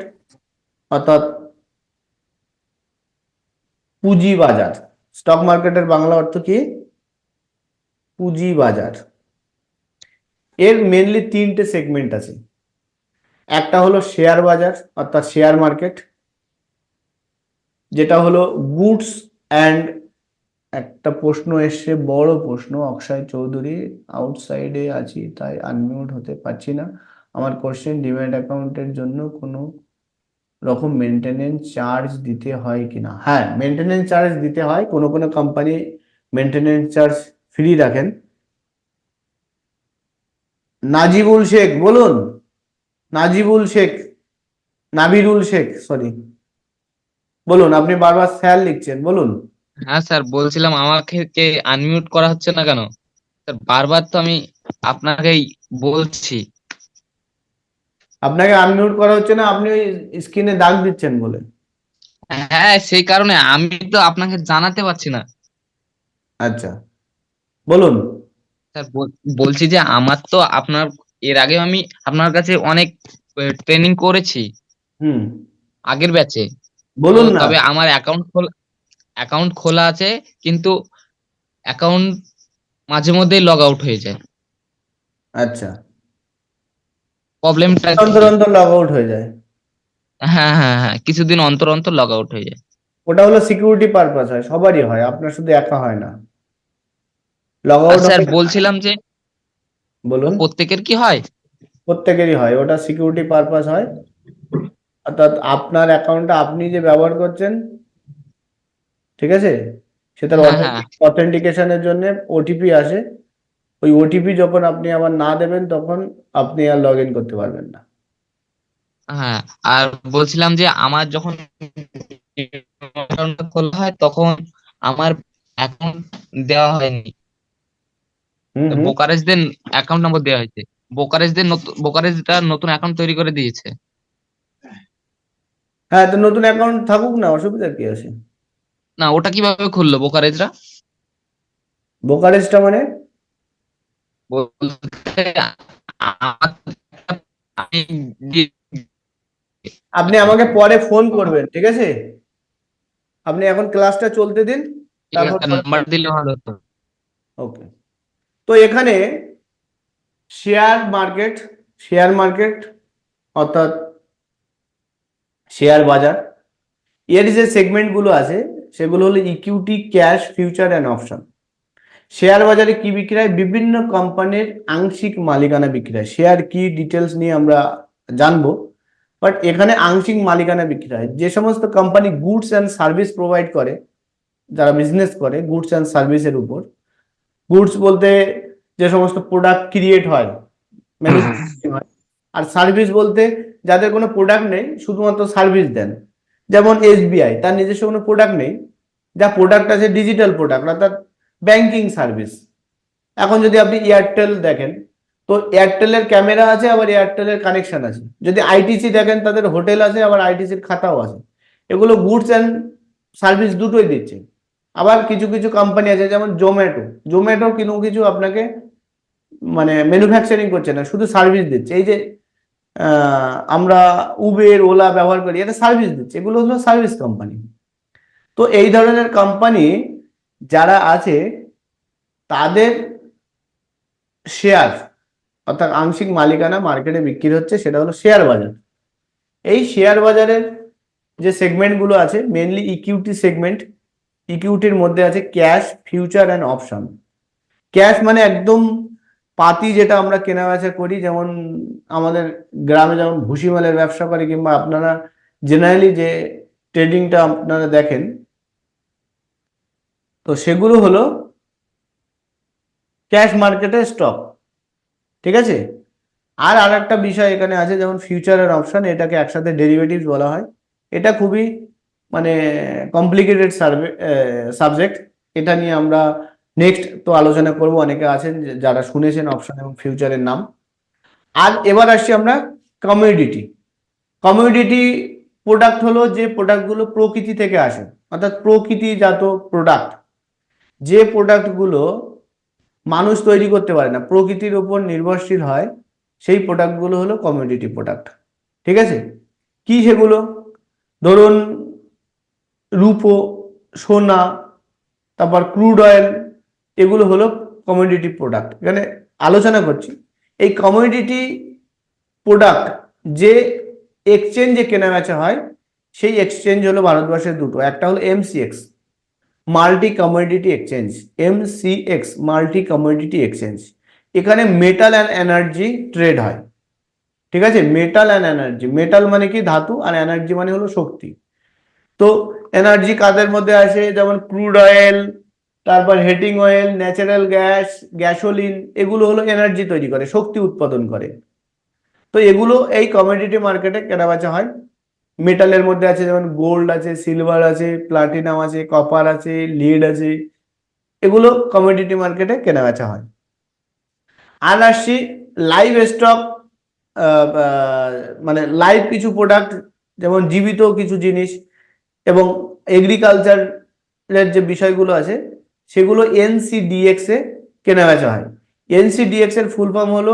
অর্থাৎ পুঁজি বাজার। স্টক মার্কেটের বাংলা অর্থ কি? পুঁজি বাজার। এর মেনলি 3টে সেগমেন্ট আছে। একটা হলো শেয়ার বাজার অর্থাৎ শেয়ার মার্কেট, যেটা হলো গুডস অ্যান্ড, একটা প্রশ্ন এসছে, বড় প্রশ্ন, অক্ষয় চৌধুরী, আউটসাইডে আছি তাই আনমিউট হতে পারছি না। আমার কোশ্চেন, ডিম্যাট অ্যাকাউন্টের জন্য কোনো রকম মেনটেনেন্স চার্জ দিতে হয় কিনা? হ্যাঁ, মেনটেনেন্স চার্জ দিতে হয়। কোনো কোনো কোম্পানি মেনটেনেন্স চার্জ ফ্রি রাখেন। নাজিবুল শেখ বলুন। নাজিবুল শেখ, নাবিরুল শেখ, সরি, বলুন। আপনি বারবার স্যার লিখছেন, বলুন। হ্যাঁ স্যার, বলছিলাম আমাকে কে আনমিউট করা হচ্ছে না কেন স্যার? বারবার তো আমি আপনাকেই বলছি। আপনাকে আনমিউট করা হচ্ছে না, আপনি ওই স্ক্রিনে দাগ দিচ্ছেন বলে। হ্যাঁ, সেই কারণে আমি তো আপনাকে জানাতে পারছি না আচ্ছা, বলুন। স্যার। বলছি যে আমার তো আপনার এর আগে আমি আপনার কাছে অনেক ট্রেনিং করেছি হুম, আগের ব্যাচে। তো বলুন না। তবে আমার অ্যাকাউন্ট খোলা আছে, কিন্তু অ্যাকাউন্ট মাঝে মধ্যেই লগ আউট হয়ে যায়। আচ্ছা, প্রবলেমটা অন্তর কি? অন্তর লগ আউট হয়ে যায়। হ্যাঁ হ্যাঁ হ্যাঁ, কিছুদিন অন্তর অন্তর লগ আউট হয়ে যায়। ওটা হলো সিকিউরিটি পারপাস, হয় সবারই হয়, আপনার শুধু একা হয় না। লগ আর আউট স্যার হবে। বলছিলাম যে বলুন। প্রত্যেকের কি হয়? প্রত্যেকেরই হয়, ওটা সিকিউরিটি পারপাস হয়। অর্থাৎ আপনার অ্যাকাউন্টটা আপনি যে ব্যবহার করছেন, ঠিক আছে, সেটার হ্যাঁ হ্যাঁ অথেন্টিকেশনের জন্য ওটিপি আসে। ওই ওটিপি যখন আপনি আবার না দেবেন, তখন আপনি আর লগ ইন করতে পারবেন না। হ্যাঁ। আর বলছিলাম যে আমার যখন অ্যাকাউন্টটা খোলা হয় তখন আমার অ্যাকাউন্ট দেওয়া হয়নি। হুম হুম। ব্রোকারেজদের অ্যাকাউন্ট নম্বর দেওয়া হয়েছে। ব্রোকারেজটা নতুন অ্যাকাউন্ট তৈরি করে দিয়েছে। হ্যাঁ, তো নতুন অ্যাকাউন্ট থাকুক না, অসুবিধা কি আছে? না, ওটা কিভাবে খুললো ব্রোকারেজরা? ব্রোকারেজটা মানে? বলতে আমার আমি যে আপনি আমাকে পরে ফোন করবেন, ঠিক আছে? আপনি এখন ক্লাসটা চলতে দিন, ঠিক আছে তারপর নাম্বার দিলে ভালো হতো। ওকে। তো এখানে শেয়ার মার্কেট অর্থাৎ শেয়ার বাজার, এর যে সেগমেন্ট গুলো আছে সেগুলো হলো equity, cash, future and option. Share বাজারে কি বিক্রি হয়? বিভিন্ন কোম্পানির আংশিক মালিকানা বিক্রি হয়। শেয়ার কি ডিটেলস নিয়ে আমরা জানবো, বাট এখানে আংশিক মালিকানা বিক্রি হয়। যে সমস্ত company goods and service provide করে, যারা বিজনেস করে গুডস অ্যান্ড সার্ভিসের উপর, গুডস বলতে যে সমস্ত প্রোডাক্ট ক্রিয়েট হয়, ম্যানুফ্যাকচারিং হয়, আর সার্ভিস বলতে যাদের কোনো প্রোডাক্ট নেই, শুধুমাত্র সার্ভিস দেন। যেমন এসবিআই, তার নিজস্ব কোনো প্রোডাক্ট নেই, যা প্রোডাক্ট আছে ডিজিটাল প্রোডাক্ট, অর্থাৎ ব্যাংকিং সার্ভিস। এখন যদি আপনি এয়ারটেল দেখেন, তো এয়ারটেলের ক্যামেরা আছে, আবার এয়ারটেলের কানেকশন আছে। যদি আইটিসি দেখেন, তাদের হোটেল আছে, আবার আইটিসির খাতাও আছে। এগুলো গুডস অ্যান্ড সার্ভিস দুটোই দিচ্ছে। আবার কিছু কিছু কোম্পানি আছে যেমন জোম্যাটো কিছু আপনাকে মানে ম্যানুফ্যাকচারিং করছে না, শুধু সার্ভিস দিচ্ছে। এই যে আমরা উবের, ওলা ব্যবহার করি, এটা সার্ভিস দিচ্ছে, এগুলো হলো সার্ভিস কোম্পানি। তো এই ধরনের কোম্পানি যারা আছে তাদের শেয়ার অর্থাৎ আংশিক মালিকানা মার্কেটে বিক্রি হচ্ছে, সেটা হলো শেয়ার বাজার। এই শেয়ার বাজারের যে সেগমেন্টগুলো আছে মেইনলি ইকুইটি সেগমেন্ট। ইকুইটির মধ্যে আছে cash, future and option. Cash মানে একদম পাতি, যেটা আমরা কেনা বেচা করি, যেমন আমাদের গ্রামে যেমন ভুসিমালের ব্যবসা করে, কিংবা আপনারা জেনারেলি যে ট্রেডিংটা আপনারা দেখেন, তো সেগুলো হলো ক্যাশ মার্কেটের স্টক, ঠিক আছে? আর একটা বিষয় এখানে আছে যেমন ফিউচার আর অপশন, এটাকে একসাথে ডেরিভেটিভস বলা হয়। এটা খুবই মানে কমপ্লিকেটেড সাবজেক্ট। এটা নিয়ে আমরা নেক্সট তো আলোচনা করব। অনেকে আছেন যারা শুনেছেন অপশন এবং ফিউচারের নাম। আর এবার আসছি আমরা কমোডিটি। কমোডিটি প্রোডাক্ট হলো যে প্রোডাক্টগুলো প্রকৃতি থেকে আসে, অর্থাৎ প্রকৃতিজাত প্রোডাক্ট। যে প্রোডাক্টগুলো মানুষ তৈরি করতে পারে না, প্রকৃতির উপর নির্ভরশীল হয়, সেই প্রোডাক্টগুলো হলো কমোডিটি প্রোডাক্ট, ঠিক আছে? কি সেগুলো? ধরুন রূপো, সোনা, তারপর ক্রুড অয়েল, এগুলো হলো কমোডিটি প্রোডাক্ট। এখানে আলোচনা করছি এই কমোডিটি প্রোডাক্ট যে এক্সচেঞ্জে কেনা বেচা হয়, সেই এক্সচেঞ্জ হলো ভারতবর্ষের দুটো। একটা হলো MCX, multi commodity exchange, MCX multi commodity exchange. এখানে মেটাল অ্যান্ড এনার্জি ট্রেড হয়, ঠিক আছে? মেটাল অ্যান্ড এনার্জি, মেটাল মানে কি ধাতু, আর এনার্জি মানে হলো শক্তি। তো এনার্জি কাদের মধ্যে আসে? যেমন ক্রুড অয়েল, তারপর heating oil, natural gas, gasoline, এগুলো হলো এনার্জি তৈরি করে, শক্তি উৎপাদন করে। তো এগুলো এই কমোডিটি মার্কেটে কেনাবেচা হয়। মেটালের মধ্যে আছে যেমন গোল্ড আছে, সিলভার আছে, প্লাটিনাম আছে, কপার আছে, লিড আছে, এগুলো কমোডিটি মার্কেটে কেনাবেচা হয়। আর আসছি লাইভ স্টক, মানে লাইভ কিছু প্রোডাক্ট, যেমন জীবিত কিছু জিনিস, এবং এগ্রিকালচারের যে বিষয়গুলো আছে সেগুলো এনসিডিএক্স এ কেনাবেচা হয়। এনসিডিএক্স এর ফুল ফর্ম হলো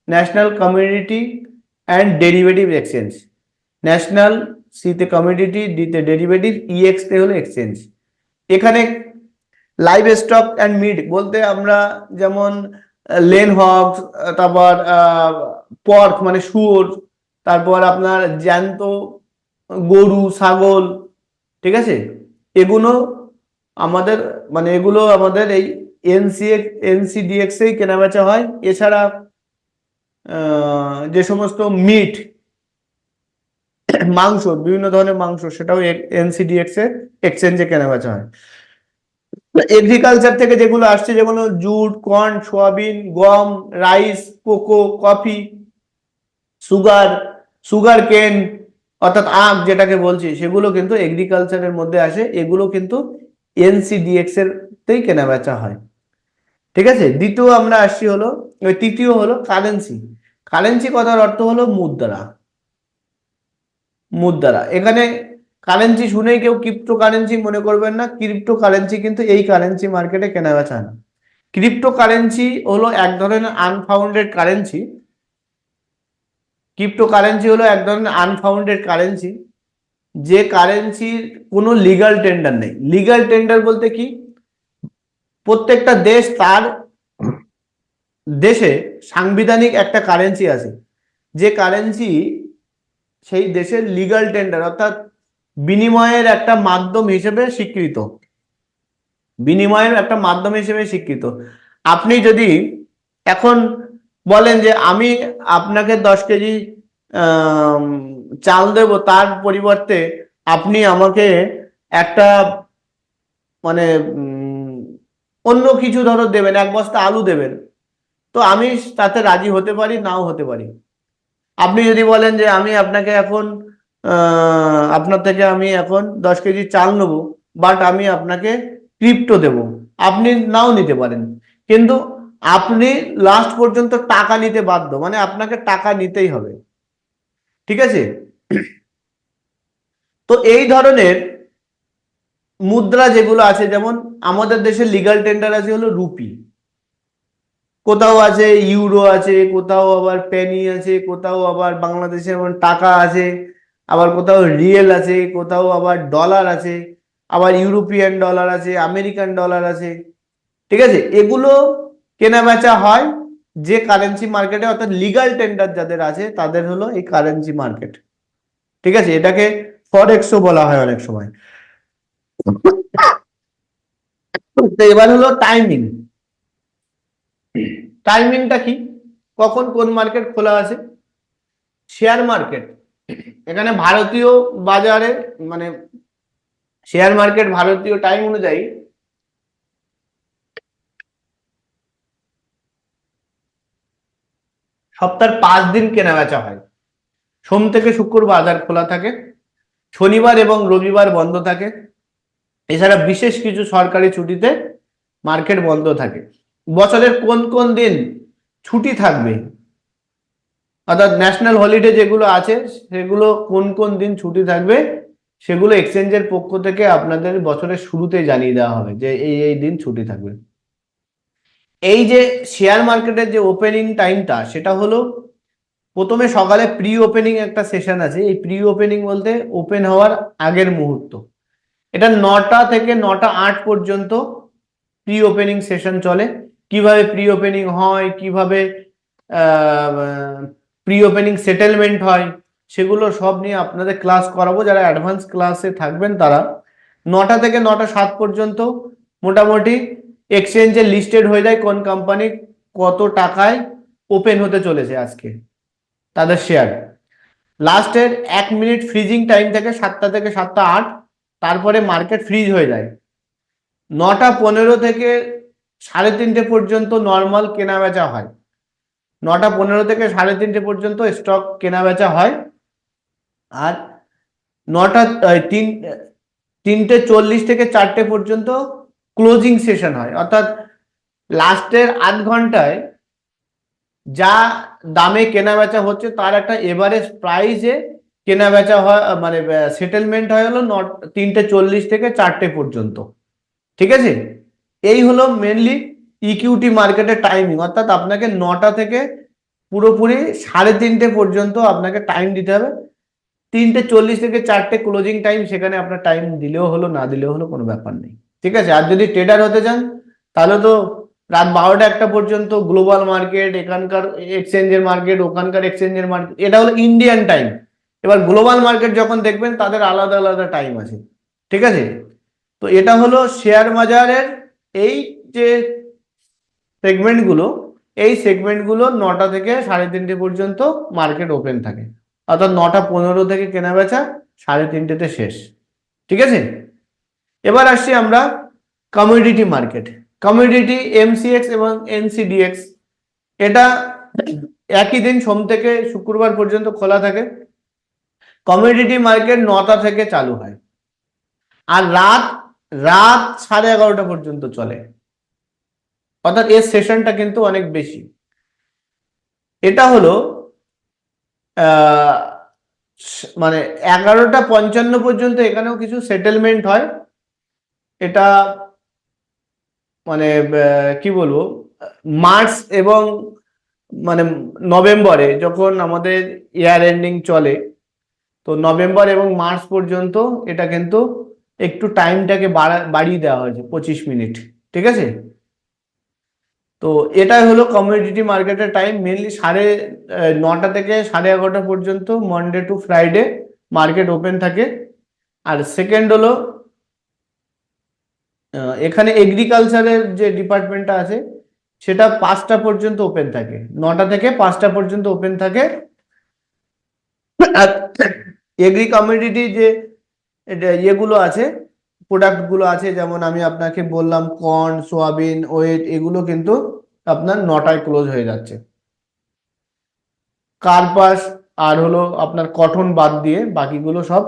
national commodity and derivative exchange. National সিতে কমোডিটি, ডিতে ডেরিভেটিভ, ইএক্স তে হলো এক্সচেঞ্জ। এখানে লাইভ স্টক অ্যান্ড মিট বলতে আমরা যেমন লেন হগ, তারপর পর্ক মানে শুয়োর, তারপর আপনার জ্যান্ত গরু, ছাগল, ঠিক আছে? এগুলো আমাদের মানে এগুলো আমাদের এই এনসিডিএক্স এই কেনাবেচা হয়। এছাড়া যে সমস্ত মিট, মাংস, বিভিন্ন ধরনের মাংস, সেটাও এনসিডিএক্স এর এক্সচেঞ্জে কেনাবেচা হয়। এগ্রিকালচার থেকে যেগুলো আসছে, যেগুলো জুট, কর্ন, সোয়াবিন, গম, রাইস, কোকো, কফি, সুগার কেন অর্থাৎ আখ যেটাকে বলছি, সেগুলো কিন্তু এগ্রিকালচারের মধ্যে আসে। এগুলো কিন্তু এনসিডিএক্স এর তেই কেনাবেচা হয়, ঠিক আছে? তৃতীয় হলো কারেন্সি। কারেন্সি কথার অর্থ হলো মুদ্রা। এখানে কারেন্সি শুনেই কেউ ক্রিপ্টো কারেন্সি মনে করবেন না। ক্রিপ্টো কারেন্সি কিন্তু এই কারেন্সি মার্কেটে কেনাবেচা হয় না। ক্রিপ্টো কারেন্সি হলো এক ধরনের আনফাউন্ডেড কারেন্সি, ক্রিপ্টোকারেন্সি হলো এক ধরনের আনফাউন্ডেড কারেন্সি, যে কারেন্সির কোনো লিগাল টেন্ডার নেই। লিগাল টেন্ডার বলতে কি, প্রত্যেকটা দেশ তার দেশে সাংবিধানিক একটা কারেন্সি আছে, যে কারেন্সি সেই দেশের লিগাল টেন্ডার অর্থাৎ বিনিময়ের একটা মাধ্যম হিসেবে স্বীকৃত, বিনিময়ের একটা মাধ্যম হিসেবে স্বীকৃত। আপনি যদি এখন বলেন যে আমি আপনাকে 10 কেজি চাল দেব, তার পরিবর্তে আপনি আমাকে একটা মানে অন্য কিছু ধরো দেবেন, 1 বস্তা আলু দেবেন, তো আমি তাতে রাজি হতে পারি, নাও হতে পারি। আপনি যদি বলেন যে আমি আপনাকে এখন আপনার থেকে আমি এখন 10 কেজি চাল নেবো, বাট আমি আপনাকে ক্রিপ্টো দেব, আপনি নাও নিতে পারেন, কিন্তু আপনি লাস্ট পর্যন্ত টাকা নিতে বাধ্য, মানে আপনাকে টাকা নিতেই হবে, ঠিক আছে? তো এই ধরনের মুদ্রা যেগুলো আছে, যেমন আমাদের দেশে লিগাল টেন্ডার আছে হলো রুপি, কোথাও আছে ইউরো আছে, কোথাও আবার পেনি আছে, কোথাও আবার বাংলাদেশের টাকা আছে, আবার কোথাও রিয়েল আছে, কোথাও আবার ডলার আছে, আবার ইউরোপিয়ান ডলার আছে, আমেরিকান ডলার আছে, ঠিক আছে? এগুলো কেনা বেচা হয় যে কারেন্সি মার্কেটে, অর্থাৎ লিগাল টেন্ডার যাদের আছে তাদের হলো এই কারেন্সি মার্কেট, ঠিক আছে? এটাকে ফরেক্সও বলা হয় অনেক সময়। তো এবার হলো টাইমিং। টাইমিংটা কি, কখন কোন মার্কেট খোলা আছে? শেয়ার মার্কেট, এখানে ভারতীয় বাজারে মানে শেয়ার মার্কেট ভারতীয় টাইম অনুযায়ী সপ্তাহের 5 দিন কেনা বেচা হয়। সোম থেকে শুক্র বাজার খোলা থাকে, শনিবার এবং রবিবার বন্ধ থাকে, এছাড়া বিশেষ কিছু সরকারি ছুটিতে মার্কেট বন্ধ থাকে। বছরের কোন কোন দিন ছুটি থাকবে, অর্থাৎ ন্যাশনাল হলিডে যেগুলো আছে সেগুলো কোন কোন দিন ছুটি থাকবে, সেগুলো এক্সচেঞ্জের পক্ষ থেকে আপনাদের বছরের শুরুতে জানিয়ে দেওয়া হবে যে এই এই দিন ছুটি থাকবে। এই যে শেয়ার মার্কেটের যে ওপেনিং টাইমটা, সেটা হলো প্রথমে সকালে প্রি ওপেনিং একটা সেশন আছে। এই প্রি ওপেনিং বলতে ওপেন হওয়ার আগের মুহূর্ত, এটা 9টা থেকে 9টা 8 পর্যন্ত প্রি ওপেনিং সেশন চলে। কিভাবে প্রি ওপেনিং হয়, কিভাবে প্রি ওপেনিং সেটেলমেন্ট হয়, সেগুলো সব নিয়ে আপনাদের ক্লাস করাবো। যারা অ্যাডভান্স ক্লাসে থাকবেন তারা 9টা থেকে 9টা 7 পর্যন্ত মোটামুটি এক্সচেঞ্জে লিস্টেড হয়ে যায় কোন কোম্পানি কত টাকায় ওপেন হতে চলেছে আজকে তাদের শেয়ার। লাস্টের 1 মিনিট ফ্রিজিং টাইম থেকে 7টা থেকে 7টা 8, তারপরে মার্কেট ফ্রিজ হয়ে যায়। 9টা 15 থেকে 3:30 পর্যন্ত নর্মাল কেনা বেচা হয়। 9টা 15 থেকে 3:30 পর্যন্ত স্টক কেনা বেচা হয়। আর 3:40 থেকে 4টে পর্যন্ত ক্লোজিং সেশন হয়, অর্থাৎ লাস্টের আধ ঘন্টায় যা দামে কেনা বেচা হচ্ছে তার একটা এভারেজ প্রাইসে কেনা বেচা হয়, মানে সেটেলমেন্ট হয় হলো 3:40 থেকে 4টে পর্যন্ত, ঠিক আছে? এই হলো মেনলি ইকুইটি মার্কেটের টাইমিং, অর্থাৎ আপনাকে 9টা থেকে পুরোপুরি 3:30 পর্যন্ত আপনাকে টাইম দিতে হবে। 3:40 থেকে 4টে ক্লোজিং টাইম, সেখানে আপনার টাইম দিলেও হলো, না দিলেও হলো, কোনো ব্যাপার নেই, ঠিক আছে? আর যদি ট্রেডার হতে চান তাহলে তো রাত 12টা 1টা পর্যন্ত গ্লোবাল মার্কেট, এখানকার এক্সচেঞ্জের মার্কেট, ওখানকার এক্সচেঞ্জের মার্কেট, এটা হলো ইন্ডিয়ান টাইম। এবার গ্লোবাল মার্কেট যখন দেখবেন তাদের আলাদা আলাদা টাইম আছে, ঠিক আছে? তো এটা হলো শেয়ার বাজারের এই যে সেগমেন্টগুলো, এই সেগমেন্টগুলো 9টা থেকে 3:30 পর্যন্ত মার্কেট ওপেন থাকে, অর্থাৎ 9টা 15 থেকে কেনা বেচা, 3:30তে শেষ, ঠিক আছে? এবার আসছি আমরা কমোডিটি মার্কেট। কমোডিটি এমসিএক্স এবং এনসিডিএক্স, এটা একই দিন সোম থেকে শুক্রবার পর্যন্ত খোলা থাকে। কমোডিটি মার্কেট 9টা থেকে চালু হয় আর রাত 11:30 পর্যন্ত চলে, অর্থাৎ এর সেশনটা কিন্তু অনেক বেশি। এটা হলো মানে 11:55 পর্যন্ত এখানেও কিছু সেটেলমেন্ট হয়। এটা মানে কি বলবো, মার্চ এবং মানে নভেম্বরে যখন আমাদের ইয়ার এন্ডিং চলে, তো নভেম্বর এবং মার্চ পর্যন্ত এটা কিন্তু একটু টাইমটাকে বাড়িয়ে দেওয়া হয়েছে 25 মিনিট, ঠিক আছে। তো এটাই হলো কমোডিটি মার্কেটের টাইম। মেনলি 9:30 থেকে 11:30 পর্যন্ত Monday two Friday market open থাকে। আর সেকেন্ড হলো এখানে এগ্রিকালচারের যে ডিপার্টমেন্টটা আছে সেটা 5টা পর্যন্ত ওপেন থাকে, 9টা থেকে 5টা পর্যন্ত ওপেন থাকে। আর এগ্রি কমোডিটি যে ইয়েগুলো আছে, প্রোডাক্ট গুলো আছে, যেমন আমি আপনাকে বললাম কর্ন, সোয়াবিন, ওয়েট, এগুলো কিন্তু আপনার 9টায় ক্লোজ হয়ে যাচ্ছে। কার্পাস আর হলো আপনার কটন বাদ দিয়ে বাকিগুলো সব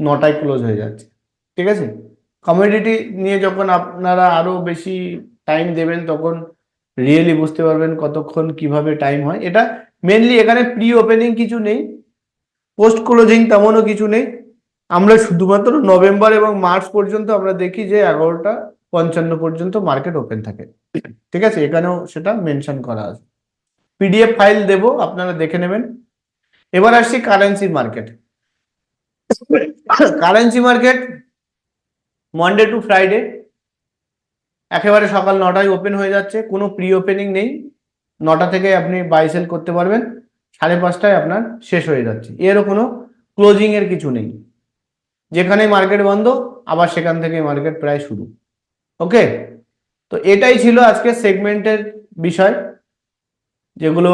9টায় ক্লোজ হয়ে যাচ্ছে, ঠিক আছে। কমোডিটি নিয়ে যখন আপনারা আরো বেশি টাইম দেবেন তখন রিয়েলি বুঝতে পারবেন কতক্ষণ কিভাবে টাইম হয়। এটা মেনলি এখানে প্রি ওপেনিং কিছু নেই, পোস্ট ক্লোজিং তেমনও কিছু নেই। আমরা শুধুমাত্র নভেম্বর এবং মার্চ পর্যন্ত আমরা দেখি যে 11:55 পর্যন্ত মার্কেট ওপেন থাকে, ঠিক আছে। এখানেও সেটা মেনশন করা আছে, পিডিএফ ফাইল দেব, আপনারা দেখে নেবেন। এবার আসছি currency market. Currency market Monday two Friday একেবারে সকাল 9টায় ওপেন হয়ে যাচ্ছে, কোনো প্রি ওপেনিং নেই। 9টা থেকে আপনি বাই সেল করতে পারবেন, 5:30টায় আপনার শেষ হয়ে যাচ্ছে। এরও কোনো ক্লোজিং এর কিছু নেই, যেখানে মার্কেট বন্ধ আবার সেখান থেকে মার্কেট প্রায় শুরু। ওকে, তো এটাই ছিল আজকে সেগমেন্টের বিষয়। যেগুলো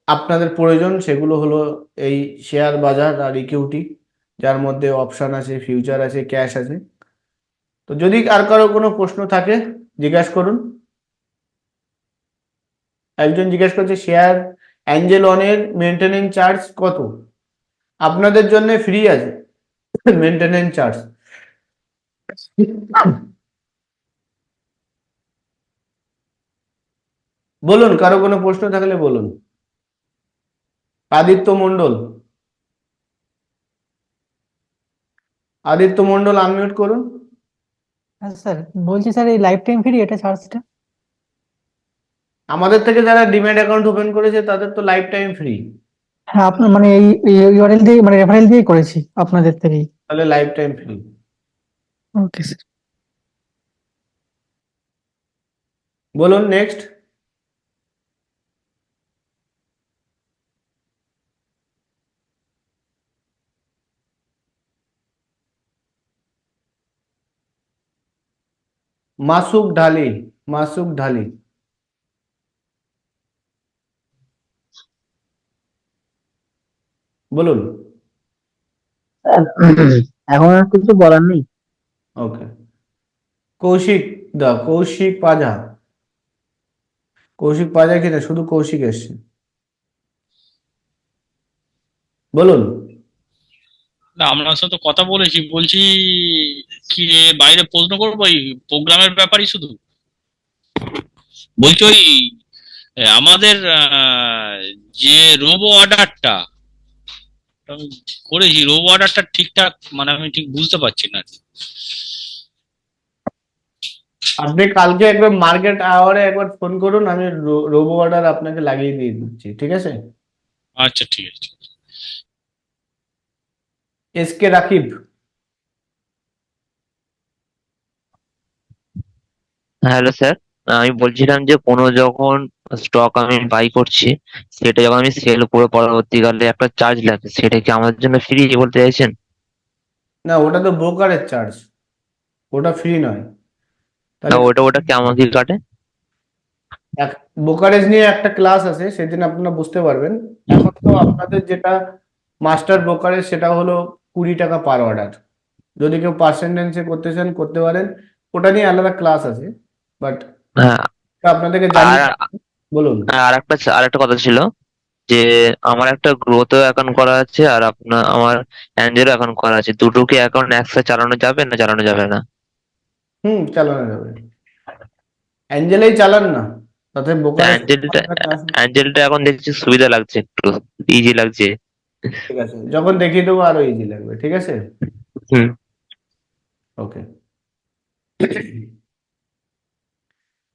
আপনাদের প্রয়োজন সেগুলো হলো এই শেয়ার বাজার আর ইকুইটি, যার মধ্যে অপশন আছে, ফিউচার আছে, ক্যাশ আছে। তো যদি আর কারো কোনো প্রশ্ন থাকে জিজ্ঞাসা করুন। একজন জিজ্ঞেস করছে শেয়ার অ্যাঞ্জেল ওয়ানের মেনটেনেন্স চার্জ কত? আপনাদের জন্য ফ্রি আছে মেনটেনেন্স চার্জ। বলুন, কারো কোনো প্রশ্ন থাকলে বলুন। আদিত্য মন্ডল, আদিত্য মন্ডল আনমিউট করুন। হ্যাঁ স্যার, বলছি স্যার এই লাইফ টাইম ফ্রি এটা চার্জটা? আমাদের থেকে যারা ডিম্যাট অ্যাকাউন্ট ওপেন করেছে তাদের তো লাইফ টাইম ফ্রি, হ্যাঁ আপনার মানে এই ইউআরএল দিয়ে মানে রেফারেল দিয়েই করেছি আপনাদের থেকেই। তাহলে life time free. Okay sir. বলুন নেক্সট। মাসুক ঢালি, মাসুক ঢালি, বলুন। এখন আর কিছু বলার নেই। ওকে, কৌশিক দা, কৌশিক পাজা, কৌশিক পাজা কিনা শুধু কৌশিক এসছে, বলুন। না, আপনার সাথে তো কথা বলেছি, বলছি কি বাইরে প্রশ্ন করবো এই প্রোগ্রামের ব্যাপারই শুধু। বলছি ওই আমাদের যে রোবো অর্ডারটা আমি করেছি, রোবো অর্ডারটা ঠিকঠাক মানে আমি ঠিক বুঝতে পারছি না। আপনি কালকে একবার মার্কেট আওয়ারে একবার ফোন করুন, আমি রোবো অর্ডার আপনাকে লাগিয়ে দিয়ে দিচ্ছি, ঠিক আছে। আচ্ছা ঠিক আছে। এসকে রাকিব, হ্যালো স্যার, আমি বলছিলাম যে কোনো যখন স্টক আমি বাই করছি সেটা যখন আমি সেল করে পরবর্তীকালে একটা চার্জ লাগে, সেটা কি আমাদের জন্য ফ্রি বলতে চাইছেন? না ওটা তো ব্রোকারের চার্জ, ওটা ফ্রি নয়। না, তাহলে ওটা কেমন কি কাটে? ব্রোকারেজ নিয়ে একটা ক্লাস আছে, সেদিন আপনারা বুঝতে পারবেন। এখন তো আপনাদের যেটা মাস্টার ব্রোকারেজ সেটা হলো 20 টাকা পার অর্ডার। যদি কেউ পার্সেন্টেজে করতে চান করতে পারেন, ওটা নিয়ে আলাদা ক্লাস আছে, বাট হ্যাঁ। আপনাদেরকে আর জানিয়ে বলুন। আর একটা কথা ছিল যে আমার একটা গ্রোথ অ্যাকাউন্ট করা আছে আর আমার অ্যাঞ্জেলো অ্যাকাউন্ট করা আছে, দুটো কি অ্যাকাউন্ট একসাথে চালানো যাবে না চালানো যাবে না? চালানো যাবে, অ্যাঞ্জেলেই চালান না, তাতে ব্রোকারেজ অ্যাঞ্জেলটা এখন দেখছি সুবিধা লাগছে, একটু ইজি লাগছে। ঠিক আছে, যখন দেখিয়ে দেবো আরো ইজি লাগবে, ঠিক আছে। হুম। ওকে,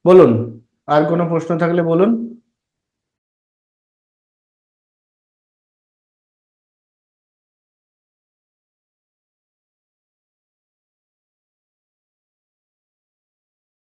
বলুন, আর কোনো প্রশ্ন থাকলে বলুন।